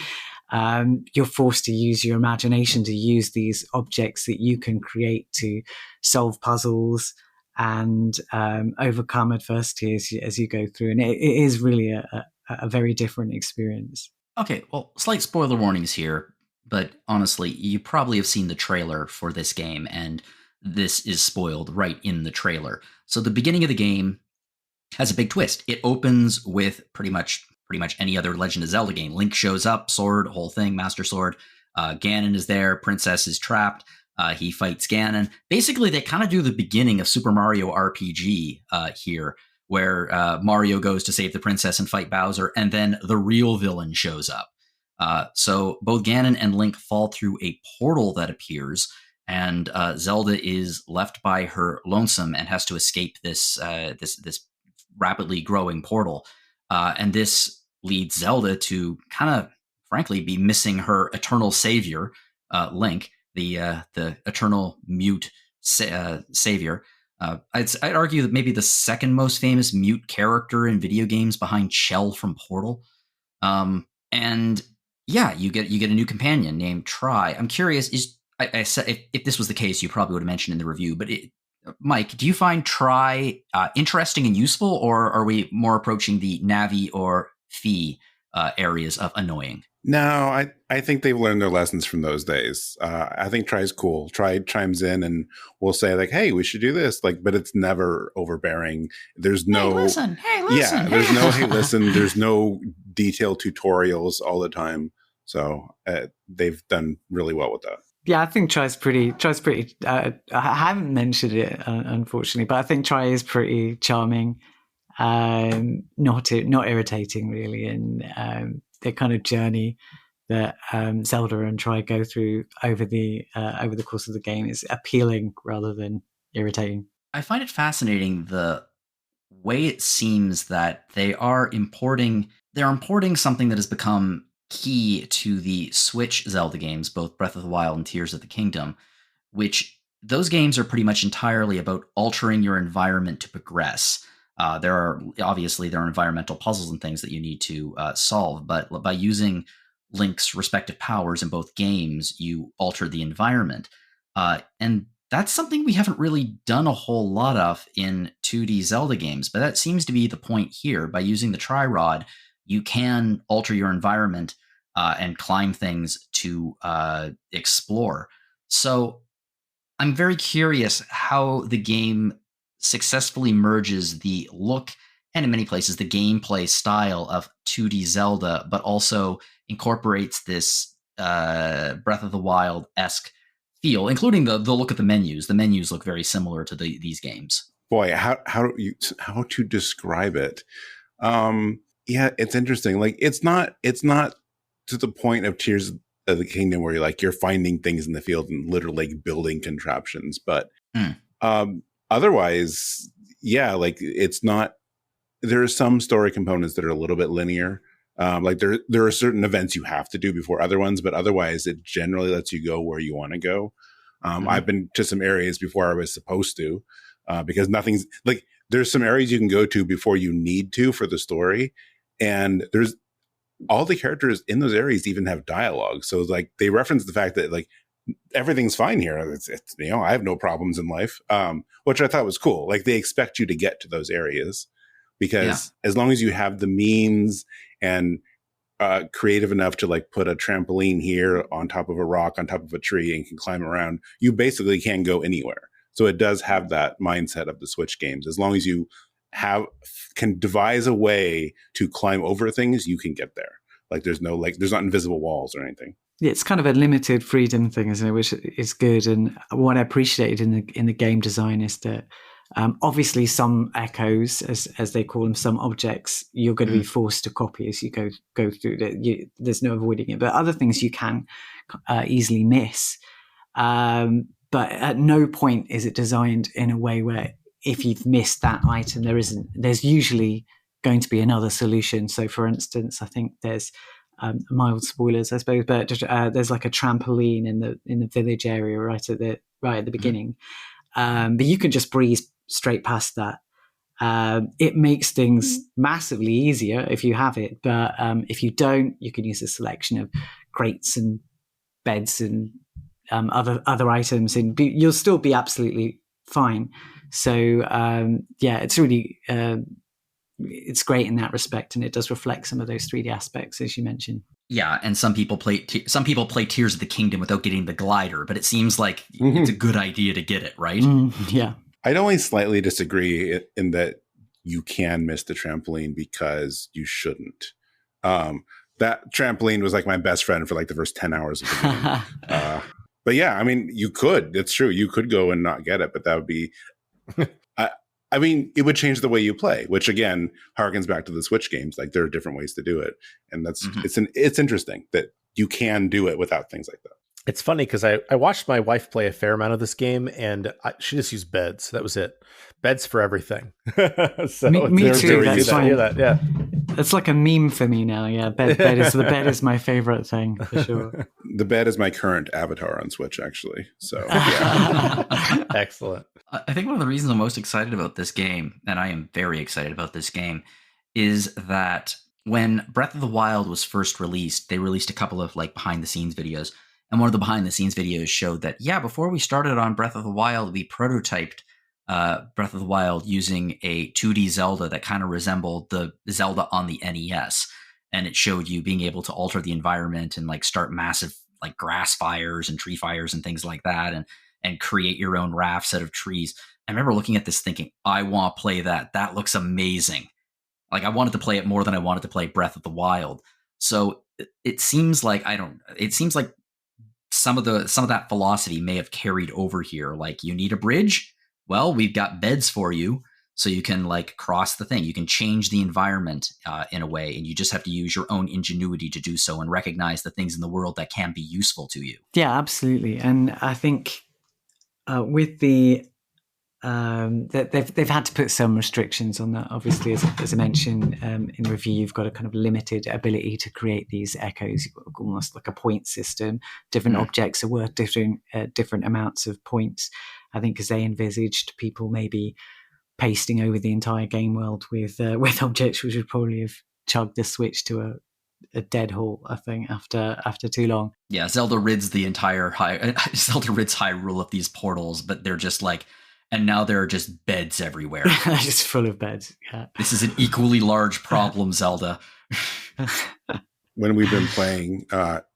you're forced to use your imagination, to use these objects that you can create to solve puzzles and overcome adversity as you go through. And it is really a very different experience. Okay, well, slight spoiler warnings here, but honestly, you probably have seen the trailer for this game, and this is spoiled right in the trailer. So the beginning of the game, has a big twist. It opens with pretty much any other Legend of Zelda game. Link shows up, sword, whole thing, Master Sword. Ganon is there. Princess is trapped. He fights Ganon. Basically, they kind of do the beginning of Super Mario RPG here, where Mario goes to save the princess and fight Bowser, and then the real villain shows up. So both Ganon and Link fall through a portal that appears, and Zelda is left by her lonesome and has to escape this rapidly growing portal. And this leads Zelda to kind of, frankly, be missing her eternal savior, Link, the eternal mute savior. I'd argue that maybe the second most famous mute character in video games behind Chell from Portal. And yeah, you get a new companion named Tri. I'm curious, I said if this was the case, you probably would have mentioned in the review, but Mike, do you find Tri interesting and useful, or are we more approaching the Navi or Fi areas of annoying? No, I think they've learned their lessons from those days. I think Tri's cool. Tri chimes in and will say like, "Hey, we should do this," like, but it's never overbearing. There's no Hey, listen. Yeah, there's no hey, listen. There's no detailed tutorials all the time. So they've done really well with that. Yeah, I think Tri's pretty. I haven't mentioned it, unfortunately, but I think Tri is pretty charming, not irritating really, and the kind of journey that Zelda and Tri go through over the course of the game is appealing rather than irritating. I find it fascinating the way it seems that they're importing something that has become key to the Switch Zelda games, both Breath of the Wild and Tears of the Kingdom, which those games are pretty much entirely about altering your environment to progress. There are environmental puzzles and things that you need to solve, but by using Link's respective powers in both games, you alter the environment. And that's something we haven't really done a whole lot of in 2D Zelda games, but that seems to be the point here. By using the Tri-Rod, you can alter your environment and climb things to explore. So I'm very curious how the game successfully merges the look and in many places the gameplay style of 2D Zelda, but also incorporates this Breath of the Wild-esque feel, including the look of the menus. The menus look very similar to these games. Boy, how to describe it? Yeah, it's interesting. Like it's not to the point of Tears of the Kingdom where you're finding things in the field and literally building contraptions, but otherwise, yeah, like it's not. There are some story components that are a little bit linear. Like there are certain events you have to do before other ones, but otherwise it generally lets you go where you want to go. I've been to some areas before I was supposed to, because nothing's like there's some areas you can go to before you need to for the story. And there's all the characters in those areas even have dialogue. So like they reference the fact that like everything's fine here. It's I have no problems in life, which I thought was cool. Like they expect you to get to those areas because as long as you have the means and creative enough to like put a trampoline here on top of a rock, on top of a tree and can climb around, you basically can go anywhere. So it does have that mindset of the Switch games. As long as you can devise a way to climb over things, you can get there. Like there's not invisible walls or anything. Yeah, it's kind of a limited freedom thing, isn't it? Which is good. And what I appreciated in the game design is that obviously some echoes, as they call them, some objects you're going to be forced to copy as you go through it. There's no avoiding it. But other things you can easily miss. But at no point is it designed in a way where if you've missed that item, there's usually going to be another solution. So for instance, I think there's mild spoilers, I suppose, but there's like a trampoline in the village area right at the beginning. But you can just breeze straight past that. It makes things massively easier if you have it, but if you don't, you can use a selection of crates and beds and other items, and you'll still be absolutely fine. So it's really it's great in that respect, and it does reflect some of those 3D aspects as you mentioned. Yeah, and some people play Tears of the Kingdom without getting the glider, but it seems like it's a good idea to get it, right? Yeah. I'd only slightly disagree in that you can miss the trampoline because you shouldn't. That trampoline was like my best friend for like the first 10 hours of the game. But yeah, I mean, you could. It's true. You could go and not get it, but that would be. I mean, it would change the way you play, which again harkens back to the Switch games. Like there are different ways to do it, and that's it's interesting that you can do it without things like that. It's funny because I watched my wife play a fair amount of this game, and she just used beds. That was it. Beds for everything. So me too. That's fine. Hear that? Yeah, it's like a meme for me now. Yeah, bed is my favorite thing for sure. The bed is my current avatar on Switch, actually. So yeah. Excellent. I think one of the reasons I'm most excited about this game, and I am very excited about this game, is that when Breath of the Wild was first released, they released a couple of like behind the scenes videos. And one of the behind the scenes videos showed that, yeah, before we started on Breath of the Wild, we prototyped Breath of the Wild using a 2D Zelda that kind of resembled the Zelda on the NES. And it showed you being able to alter the environment and like start massive like grass fires and tree fires and things like that, and create your own rafts out of trees. I remember looking at this thinking, I want to play that. That looks amazing. Like I wanted to play it more than I wanted to play Breath of the Wild. So it seems like some of that philosophy may have carried over here. Like you need a bridge? Well, we've got beds for you, so you can like cross the thing. You can change the environment in a way, and you just have to use your own ingenuity to do so and recognize the things in the world that can be useful to you. Yeah, absolutely. And I think with the they've had to put some restrictions on that. Obviously, as I mentioned in the review, you've got a kind of limited ability to create these echoes. You've got almost like a point system. Different objects are worth different amounts of points. I think because they envisaged people maybe pasting over the entire game world with objects, which would probably have chugged the Switch to a dead halt, I think, after too long. Yeah, Zelda rids Hyrule of these portals, but they're just like. And now there are just beds everywhere. Just full of beds. Yeah. This is an equally large problem, Zelda. When we've been playing,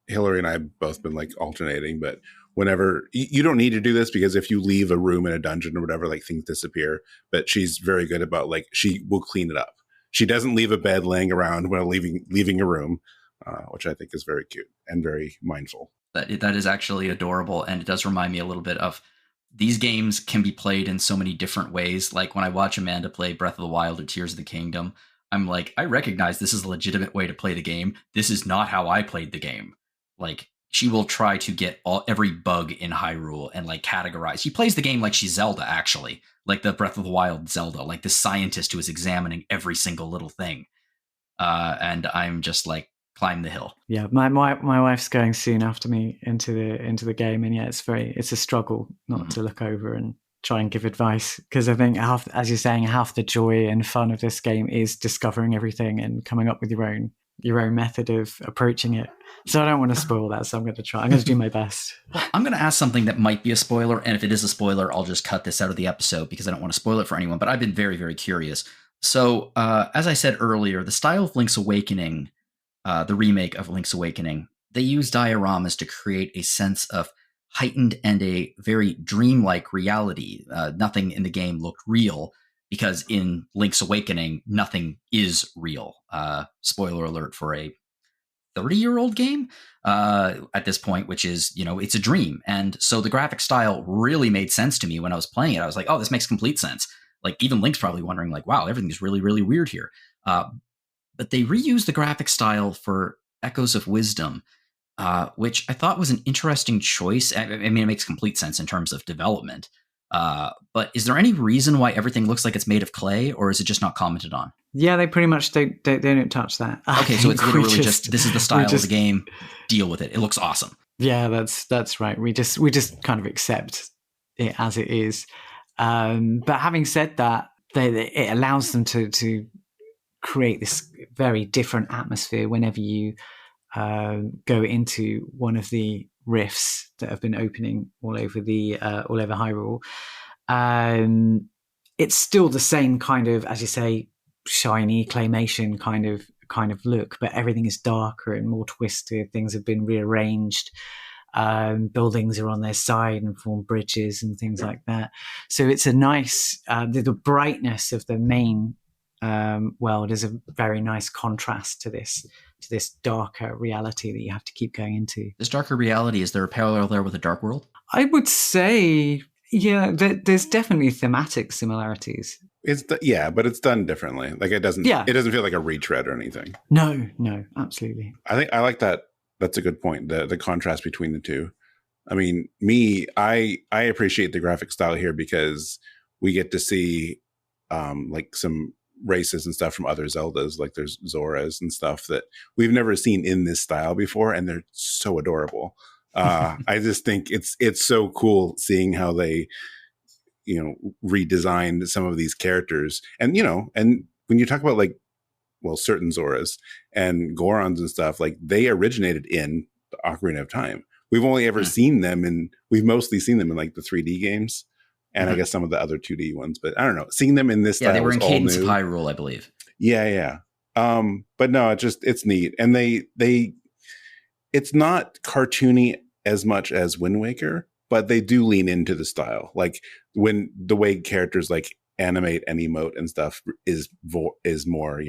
Hillary and I have both been like alternating, but whenever you don't need to do this because if you leave a room in a dungeon or whatever, like things disappear. But she's very good about like she will clean it up. She doesn't leave a bed laying around when leaving a room, which I think is very cute and very mindful. That is actually adorable, and it does remind me a little bit of. These games can be played in so many different ways. Like when I watch Amanda play Breath of the Wild or Tears of the Kingdom, I'm like, I recognize this is a legitimate way to play the game. This is not how I played the game. Like she will try to get every bug in Hyrule and like categorize. She plays the game like she's Zelda, actually, like the Breath of the Wild Zelda, like this scientist who is examining every single little thing. And I'm just like, climb the hill. Yeah, my wife's going soon after me into the game, and yeah, it's a struggle not to look over and try and give advice, because I think as you're saying, half the joy and fun of this game is discovering everything and coming up with your own method of approaching it. So I don't want to spoil that, so I'm going to do my best. I'm going to ask something that might be a spoiler, and if it is a spoiler, I'll just cut this out of the episode because I don't want to spoil it for anyone, but I've been very, very curious. So as I said earlier, the style of Link's Awakening, the remake of Link's Awakening, they use dioramas to create a sense of heightened and a very dreamlike reality. Nothing in the game looked real because in Link's Awakening, nothing is real. Spoiler alert for a 30-year-old game at this point, which is, it's a dream. And so the graphic style really made sense to me when I was playing it. I was like, oh, this makes complete sense. Like even Link's probably wondering like, wow, everything's really, really weird here. But they reused the graphic style for Echoes of Wisdom, which I thought was an interesting choice. I mean, it makes complete sense in terms of development. But is there any reason why everything looks like it's made of clay, or is it just not commented on? Yeah, they pretty much don't touch that. Okay, so it's literally just this is the style of the game. Deal with it. It looks awesome. Yeah, that's right. We just kind of accept it as it is. But having said that, it allows them to create this very different atmosphere whenever you go into one of the rifts that have been opening all over Hyrule. It's still the same kind of, as you say, shiny claymation kind of look, but everything is darker and more twisted. Things have been rearranged. Buildings are on their side and form bridges and things like that. So it's a nice, the brightness of the main world is a very nice contrast to this darker reality that you have to keep going into. This darker reality, is there a parallel there with a dark world? I would say, yeah, there's definitely thematic similarities. But it's done differently. Like it doesn't feel like a retread or anything. No, absolutely. I think I like that. That's a good point. The contrast between the two. I mean, I appreciate the graphic style here because we get to see like some races and stuff from other Zeldas, like there's Zoras and stuff that we've never seen in this style before, and they're so adorable. I just think it's so cool seeing how they, redesigned some of these characters, and and when you talk about like, well, certain Zoras and Gorons and stuff, like they originated in the Ocarina of Time. We've only ever seen them we've mostly seen them in like the 3D games. And I guess some of the other 2D ones, but I don't know. Seeing them in this style, they were in Cadence of Hyrule, I believe. Yeah. But no, it's neat, and it's not cartoony as much as Wind Waker, but they do lean into the style. Like when the way characters like animate and emote and stuff is more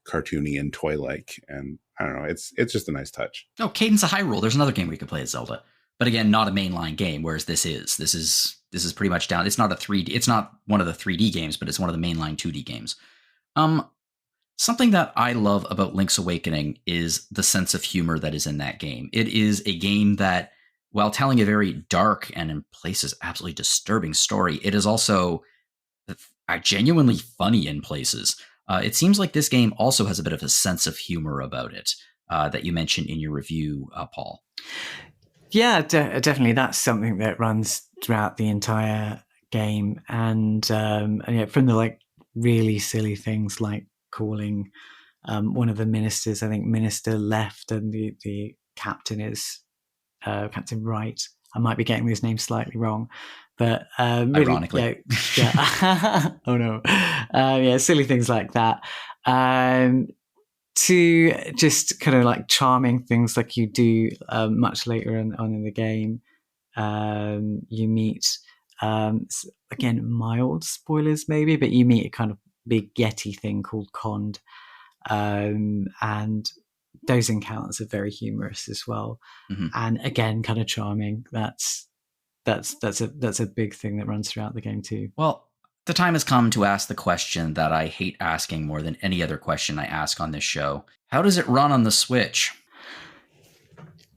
cartoony and toy-like, and I don't know. It's just a nice touch. Oh, Cadence of Hyrule. There's another game we could play as Zelda, but again, not a mainline game. Whereas this is pretty much down. It's not a 3D. It's not one of the 3D games, but it's one of the mainline 2D games. Something that I love about Link's Awakening is the sense of humor that is in that game. It is a game that, while telling a very dark and in places absolutely disturbing story, it is also genuinely funny in places. It seems like this game also has a bit of a sense of humor about it that you mentioned in your review, Paul. Yeah, definitely. That's something that runs throughout the entire game, and from the like really silly things like calling one of the ministers, I think Minister Left, and the captain is Captain Right. I might be getting these names slightly wrong, but really, ironically, yeah. Oh no, silly things like that. To just kind of like charming things like you do much later on in the game. You meet, again, mild spoilers maybe, but you meet a kind of big Yeti thing called Cond. And those encounters are very humorous as well. Mm-hmm. And again, kind of charming. That's a big thing that runs throughout the game too. Well, the time has come to ask the question that I hate asking more than any other question I ask on this show. How does it run on the Switch?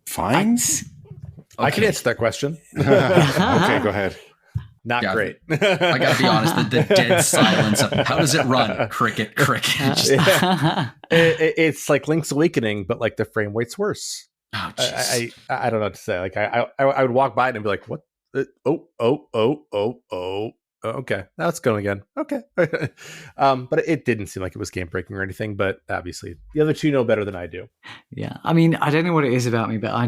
Fine. I can answer that question. Okay, go ahead. Not great. I gotta be honest, the dead silence of how does it run? Cricket. It's like Link's Awakening, but like the frame rate's worse. Oh, I don't know what to say. Like I would walk by it and be like, what? Okay, now it's going again. Okay. But it didn't seem like it was game breaking or anything, but obviously the other two know better than I do. Yeah. I mean, I don't know what it is about me, but I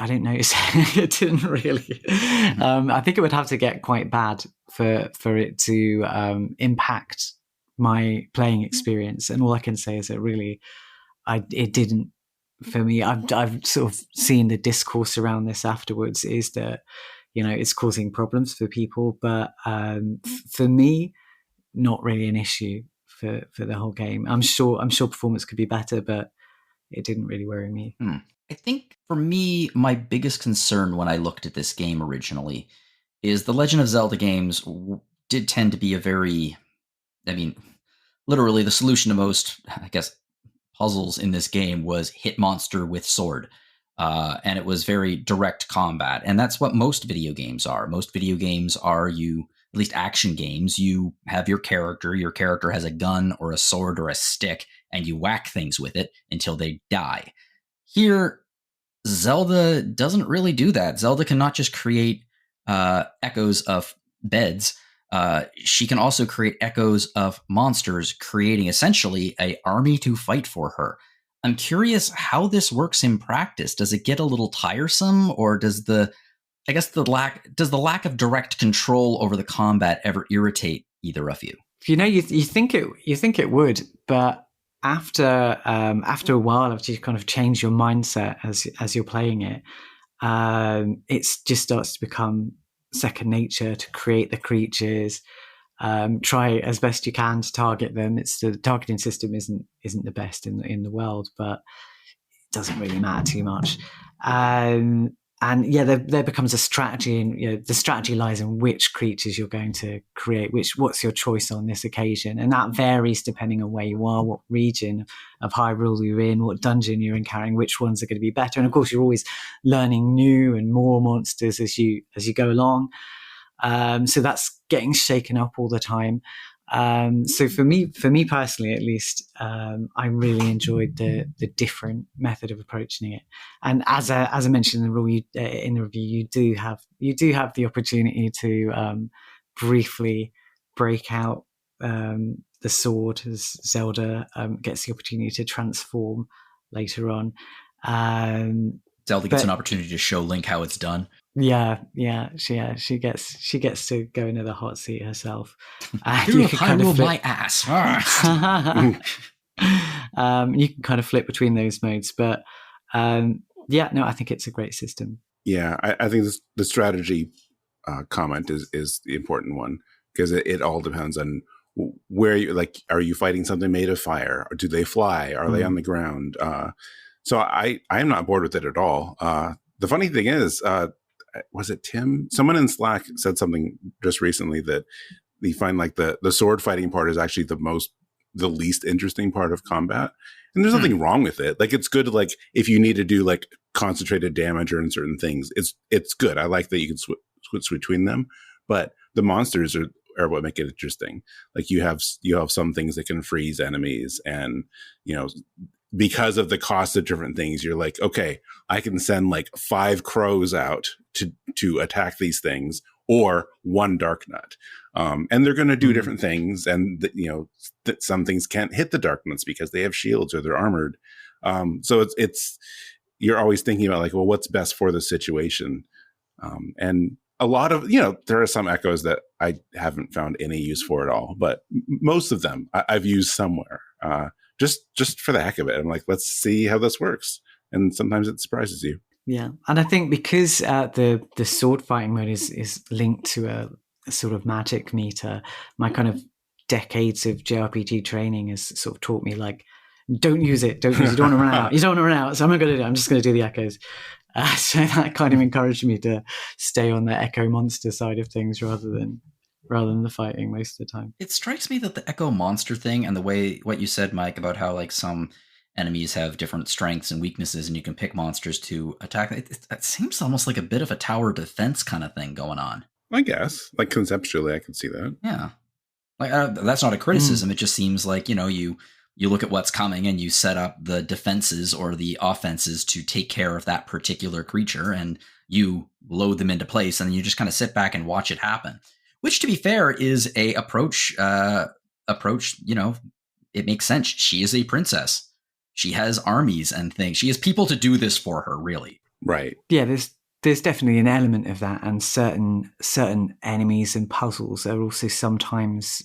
don't notice. It didn't really. I think it would have to get quite bad for it to impact my playing experience. And all I can say is that really, it didn't for me. I've sort of seen the discourse around this afterwards is that, it's causing problems for people, but for me, not really an issue for the whole game. I'm sure performance could be better, but it didn't really worry me. I think for me, my biggest concern when I looked at this game originally is the Legend of Zelda games did tend to be literally the solution to most, I guess, puzzles in this game was hit monster with sword. And it was very direct combat. And that's what most video games are. Most video games are at least action games, you have your character. Your character has a gun or a sword or a stick, and you whack things with it until they die. Here, Zelda doesn't really do that. Zelda cannot just create echoes of beds. She can also create echoes of monsters, creating essentially an army to fight for her. I'm curious how this works in practice. Does it get a little tiresome, or does the lack of direct control over the combat ever irritate either of you? You think it would, but after a while, after you kind of change your mindset as you're playing it, it just starts to become second nature to create the creatures. try as best you can to target them. It's the targeting system isn't the best in the world, but it doesn't really matter too much. And yeah, there becomes a strategy, and the strategy lies in which creatures you're going to create, what's your choice on this occasion, and that varies depending on where you are, what region of Hyrule you're in, what dungeon you're encountering, which ones are going to be better. And of course, you're always learning new and more monsters as you go along. So that's getting shaken up all the time. So for me personally, at least, I really enjoyed the different method of approaching it. And as I mentioned in the review, you do have the opportunity to briefly break out the sword as Zelda gets the opportunity to transform later on. Zelda gets an opportunity to show Link how it's done. Yeah. She gets to go into the hot seat herself. You can kind of flip my ass. You can kind of flip between those modes, but I think it's a great system. Yeah, I think the strategy comment is the important one, because it all depends on where you, like, are you fighting something made of fire, or do they fly? Are they on the ground? So I'm not bored with it at all. The funny thing is, was it Tim? Someone in Slack said something just recently that they find like the sword fighting part is actually the least interesting part of combat. And there's nothing wrong with it. Like, it's good to, like, if you need to do like concentrated damage or in certain things, it's good. I like that you can switch between them, but the monsters are what make it interesting. Like, you have some things that can freeze enemies, and because of the cost of different things, you're like, okay, I can send like 5 crows out to attack these things, or 1 dark nut. And they're going to do different things. And that some things can't hit the dark nuts because they have shields or they're armored. So it's, you're always thinking about like, well, what's best for the situation? And a lot of, there are some echoes that I haven't found any use for at all, but most of them I've used somewhere. Just for the heck of it. I'm like, let's see how this works. And sometimes it surprises you. Yeah. And I think because the sword fighting mode is linked to a sort of magic meter, my kind of decades of JRPG training has sort of taught me, like, don't use it. You don't want to run out. You don't want to run out. So I'm not going to do it. I'm just going to do the echoes. So that kind of encouraged me to stay on the echo monster side of things rather than the fighting most of the time. It strikes me that the echo monster thing, and the way what you said, Mike, about how like some enemies have different strengths and weaknesses and you can pick monsters to attack, it seems almost like a bit of a tower defense kind of thing going on. I guess, like, conceptually I can see that. Yeah, like that's not a criticism. It just seems like you look at what's coming and you set up the defenses or the offenses to take care of that particular creature, and you load them into place, and then you just kind of sit back and watch it happen. Which, to be fair, is a approach. It makes sense. She is a princess. She has armies and things. She has people to do this for her, really. Right. Yeah, there's definitely an element of that, and certain enemies and puzzles are also sometimes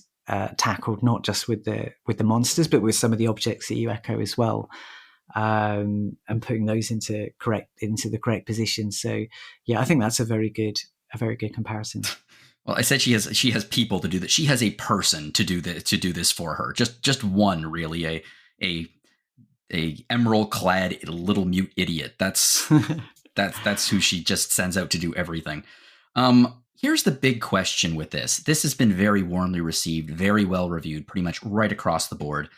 tackled not just with the monsters, but with some of the objects that you echo as well, and putting those into the correct position. So yeah, I think that's a very good comparison. Well, I said she has people to do that. She has a person to do this for her. Just one, really, a emerald clad little mute idiot. That's who she just sends out to do everything. Here's the big question with this. This has been very warmly received, very well reviewed, pretty much right across the board.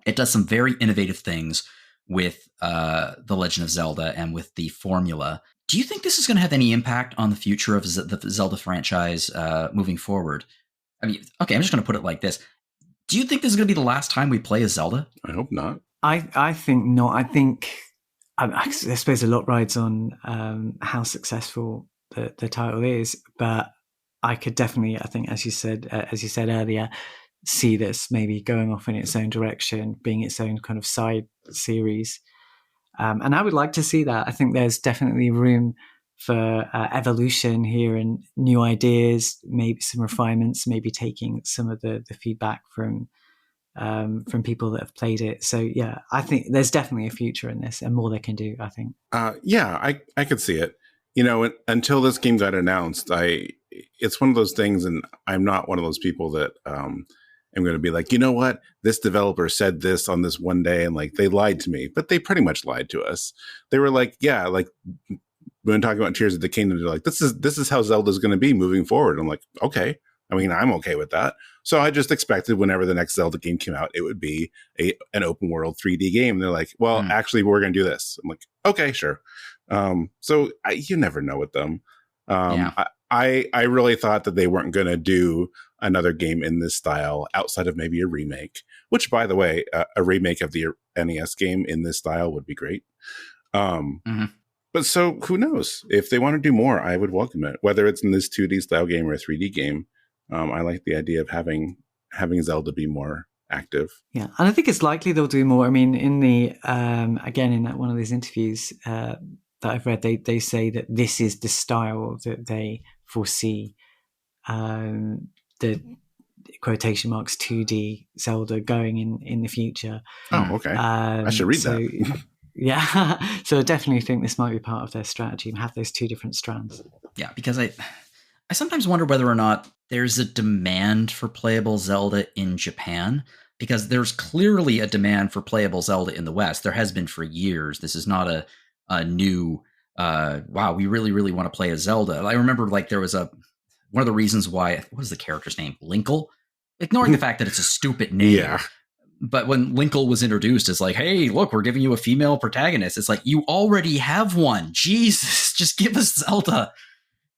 It does some very innovative things with The Legend of Zelda and with the formula. Do you think this is going to have any impact on the future of the Zelda franchise moving forward? I mean, okay, I'm just going to put it like this. Do you think this is going to be the last time we play a Zelda? I hope not. I think not. I think, I suppose a lot rides on how successful the title is, but I could definitely, I think, as you said earlier, see this maybe going off in its own direction, being its own kind of side series. And I would like to see that. I think there's definitely room for evolution here and new ideas, maybe some refinements, maybe taking some of the feedback from people that have played it. So yeah, I think there's definitely a future in this and more they can do, I think. Yeah, I could see it. Until this game got announced, it's one of those things, and I'm not one of those people that am going to be like, you know what, this developer said this on this one day, and like they lied to me, but they pretty much lied to us. They were like, yeah, like when talking about Tears of the Kingdom, they're like, this is how Zelda's going to be moving forward. I'm like, okay. I mean, I'm okay with that. So I just expected whenever the next Zelda game came out, it would be an open world 3D game. And they're like, well, actually, we're going to do this. I'm like, okay, sure. So you never know with them. I really thought that they weren't going to do another game in this style outside of maybe a remake, which, by the way, a remake of the NES game in this style would be great. But so who knows? If they want to do more, I would welcome it, whether it's in this 2D style game or a 3D game. I like the idea of having Zelda be more active. Yeah, and I think it's likely they'll do more. I mean, in the again in one of these interviews that I've read, they say that this is the style that they foresee the quotation marks 2D Zelda going in the future. Oh, okay. I should read that. Yeah, so I definitely think this might be part of their strategy and have those two different strands. Yeah, because I sometimes wonder whether or not there's a demand for playable Zelda in Japan, because there's clearly a demand for playable Zelda in the West. There has been for years. This is not a new, wow, we really, really want to play a Zelda. I remember like there was one of the reasons why, what was the character's name? Linkle? Ignoring the fact that it's a stupid name. Yeah. But when Linkle was introduced, it's like, hey, look, we're giving you a female protagonist. It's like, you already have one. Jesus, just give us Zelda.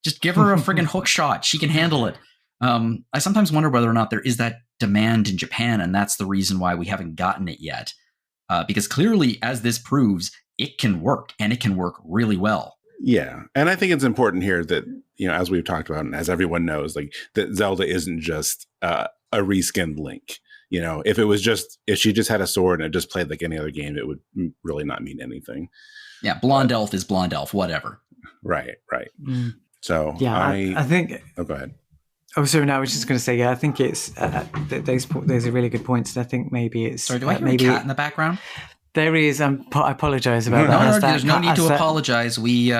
Just give her a friggin' hook shot. She can handle it. I sometimes wonder whether or not there is that demand in Japan, and that's the reason why we haven't gotten it yet. Because clearly, as this proves, it can work, and it can work really well. Yeah, and I think it's important here that, as we've talked about, and as everyone knows, like that Zelda isn't just a reskinned Link. If she just had a sword and it just played like any other game, it would really not mean anything. Yeah, blonde elf is blonde elf, whatever. Right. So yeah, I think. Oh, go ahead. Oh, sorry. No, I was just going to say, yeah, I think it's those are really good points. And I think maybe it's. Sorry, do I hear a cat in the background? There is. I apologize about that. There's no need to apologize. We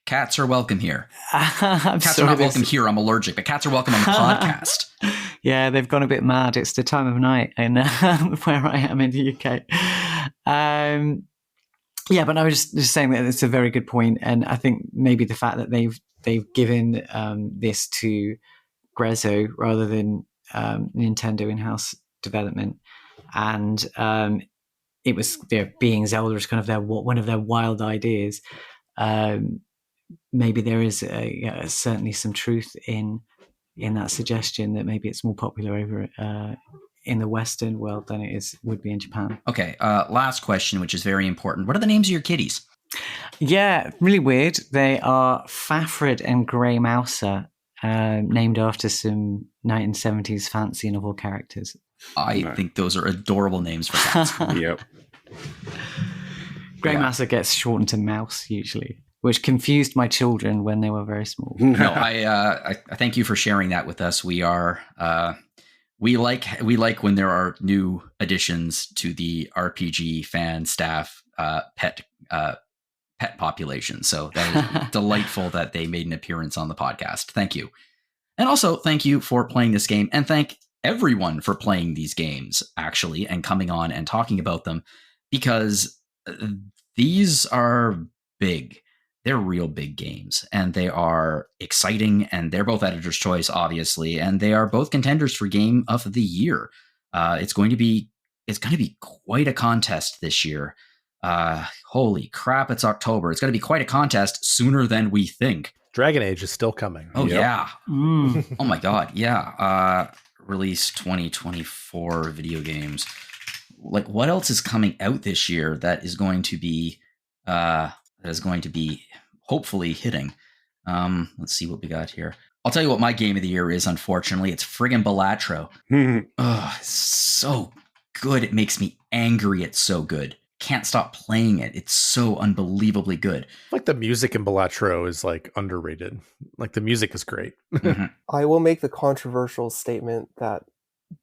cats are welcome here. Cats are not welcome here. I'm allergic, but cats are welcome on the podcast. Yeah, they've gone a bit mad. It's the time of night in where I am in the UK. Yeah, but I was just saying that it's a very good point, and I think maybe the fact that they've given this to Grezzo rather than Nintendo in-house development, and it was being Zelda is kind of one of their wild ideas. Maybe there is certainly some truth in that suggestion that maybe it's more popular over in the Western world than it would be in Japan. Okay, last question, which is very important. What are the names of your kitties? Yeah, really weird. They are Fafred and Grey Mouser, named after some 1970s fantasy novel characters. I think those are adorable names for cats. Yep. Grey Mouser gets shortened to Mouse usually, which confused my children when they were very small. No, I thank you for sharing that with us. We are we like when there are new additions to the RPG fan staff pet population. So that is delightful that they made an appearance on the podcast. Thank you. And also thank you for playing this game, and thank everyone for playing these games actually and coming on and talking about them, because these are big. They're real big games, and they are exciting, and they're both editor's choice, obviously, and they are both contenders for Game of the Year. It's going to be quite a contest this year. Holy crap, it's October. It's going to be quite a contest sooner than we think. Dragon Age is still coming. Oh, yeah. Oh, my God. Yeah. Release 2024 video games. Like, what else is coming out this year that is going to be hopefully hitting? Let's see what we got here. I'll tell you what my game of the year is, unfortunately. It's friggin' Balatro. It's so good. It makes me angry. It's so good. Can't stop playing it. It's so unbelievably good. Like the music in Balatro is like underrated. Like the music is great. I will make the controversial statement that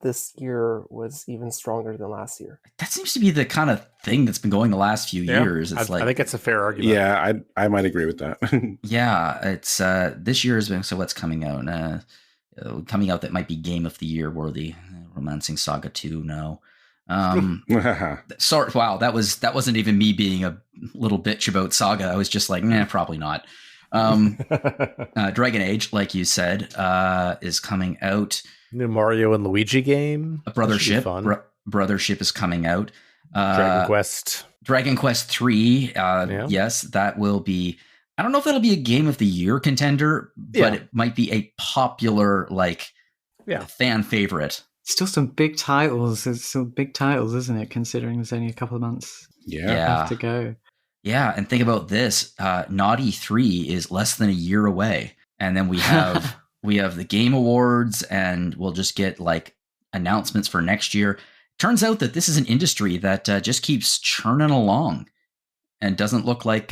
this year was even stronger than last year. That seems to be the kind of thing that's been going the last few years. It's I think it's a fair argument. Yeah, I might agree with that. Yeah, it's this year has been. So what's coming out? Coming out that might be Game of the Year worthy. Romancing Saga 2. No. Sorry. Wow, that wasn't even me being a little bitch about Saga. I was just like, nah, probably not. Dragon Age, like you said, is coming out. New Mario and Luigi game. A Brothership. Brothership is coming out. Dragon Quest 3. Yes, that will be. I don't know if that'll be a Game of the Year contender, but it might be a popular, fan favorite. Still some big titles. It's still big titles, isn't it? Considering there's only a couple of months left to go. Yeah, and think about this: Naughty 3 is less than a year away, and then we have the Game Awards, and we'll just get announcements for next year. Turns out that this is an industry that just keeps churning along, and doesn't look like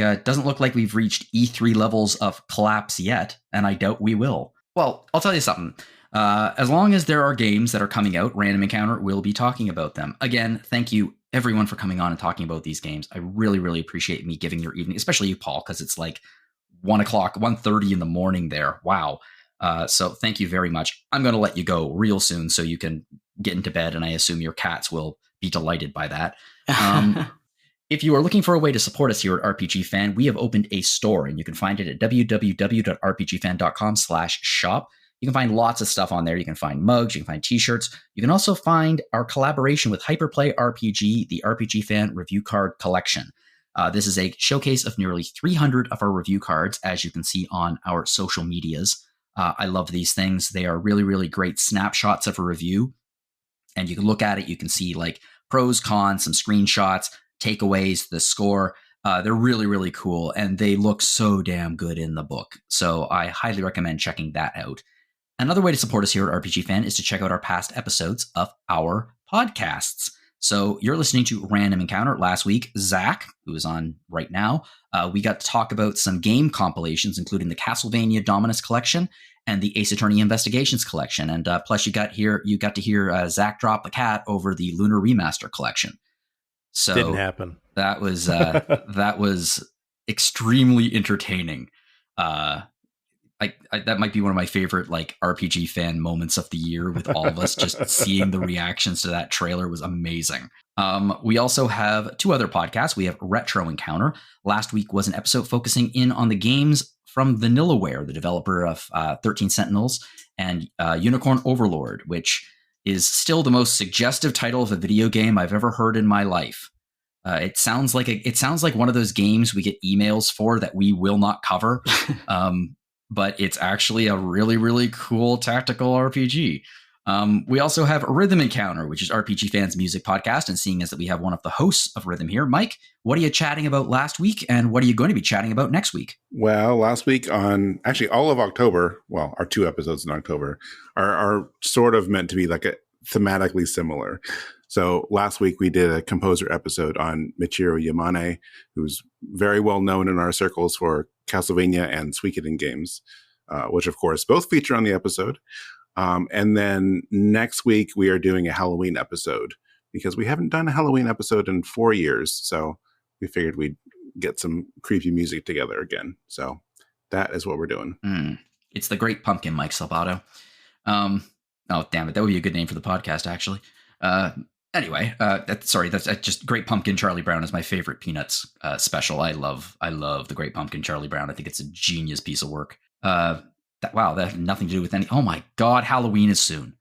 we've reached E3 levels of collapse yet, and I doubt we will. Well, I'll tell you something. As long as there are games that are coming out, Random Encounter will be talking about them. Again, thank you everyone for coming on and talking about these games. I really, really appreciate me giving your evening, especially you, Paul, because it's 1:30 in the morning there. Wow. So thank you very much. I'm going to let you go real soon so you can get into bed, and I assume your cats will be delighted by that. If you are looking for a way to support us here at RPG Fan, we have opened a store, and you can find it at www.rpgfan.com/shop. You can find lots of stuff on there. You can find mugs, you can find t-shirts. You can also find our collaboration with Hyperplay RPG, the RPG Fan Review Card Collection. This is a showcase of nearly 300 of our review cards, as you can see on our social medias. I love these things. They are really, really great snapshots of a review. And you can look at it. You can see pros, cons, some screenshots, takeaways, the score. They're really, really cool. And they look so damn good in the book. So I highly recommend checking that out. Another way to support us here at RPG Fan is to check out our past episodes of our podcasts. So you're listening to Random Encounter. Last week, Zach, who is on right now, we got to talk about some game compilations, including the Castlevania Dominus Collection and the Ace Attorney Investigations Collection. And plus, you got to hear Zach drop a cat over the Lunar Remaster Collection. So didn't happen. That was that was extremely entertaining. That might be one of my favorite RPG fan moments of the year, with all of us just seeing the reactions to that trailer was amazing. We also have two other podcasts. We have Retro Encounter. Last week was an episode focusing in on the games from Vanillaware, the developer of 13 Sentinels and Unicorn Overlord, which is still the most suggestive title of a video game I've ever heard in my life. It sounds like one of those games we get emails for that we will not cover. But it's actually a really, really cool tactical RPG. We also have Rhythm Encounter, which is RPG Fan's music podcast. And seeing as that we have one of the hosts of Rhythm here, Mike, what are you chatting about last week? And what are you going to be chatting about next week? Well, last week on actually all of October, well, our 2 episodes in October are sort of meant to be thematically similar. So last week we did a composer episode on Michiru Yamane, who's very well known in our circles for Castlevania and Suikoden games, which of course both feature on the episode. And then next week we are doing a Halloween episode because we haven't done a Halloween episode in 4 years. So we figured we'd get some creepy music together again. So that is what we're doing. It's the Great Pumpkin, Mike Salvato. Oh, damn it. That would be a good name for the podcast, actually. Anyway, that's just Great Pumpkin Charlie Brown is my favorite Peanuts special. I love the Great Pumpkin Charlie Brown. I think it's a genius piece of work. That has nothing to do with any. Oh my God, Halloween is soon.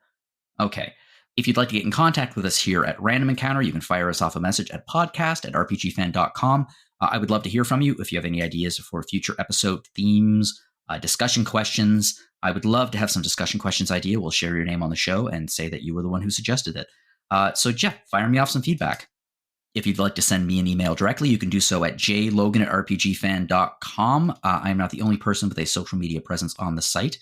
Okay. If you'd like to get in contact with us here at Random Encounter, you can fire us off a message at podcast@rpgfan.com. I would love to hear from you if you have any ideas for future episode themes, discussion questions. I would love to have some discussion questions idea. We'll share your name on the show and say that you were the one who suggested it. So Jeff, fire me off some feedback. If you'd like to send me an email directly, you can do so at jlogan@rpgfan.com. I'm not the only person with a social media presence on the site.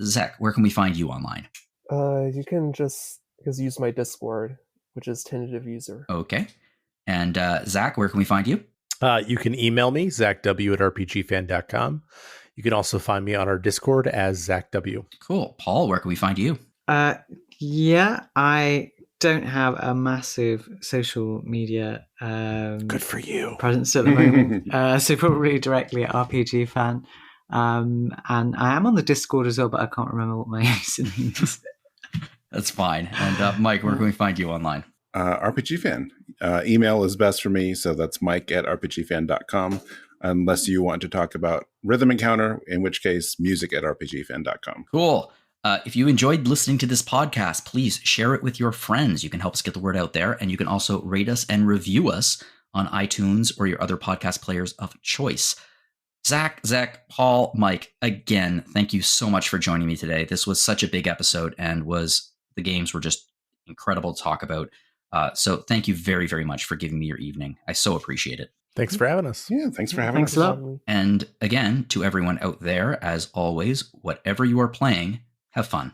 Zach, where can we find you online? You can just use my Discord, which is tentative user. Okay. And Zach, where can we find you? You can email me, zachw@rpgfan.com. You can also find me on our Discord as ZachW. Cool. Paul, where can we find you? Yeah, I don't have a massive social media Good for you. presence at the moment, so probably directly at RPG Fan. And I am on the Discord as well, but I can't remember what my username is. That's fine. And Mike, where can we find you online? RPG Fan. Email is best for me, so that's mike@rpgfan.com, unless you want to talk about Rhythm Encounter, in which case music@rpgfan.com. Cool. If you enjoyed listening to this podcast, please share it with your friends. You can help us get the word out there, and you can also rate us and review us on iTunes or your other podcast players of choice. Zach, Paul, Mike, again, thank you so much for joining me today. This was such a big episode, and the games were just incredible to talk about. So thank you very, very much for giving me your evening. I so appreciate it. Thanks for having us. Yeah, thanks for having us. Thanks a lot. And again, to everyone out there, as always, whatever you are playing, have fun.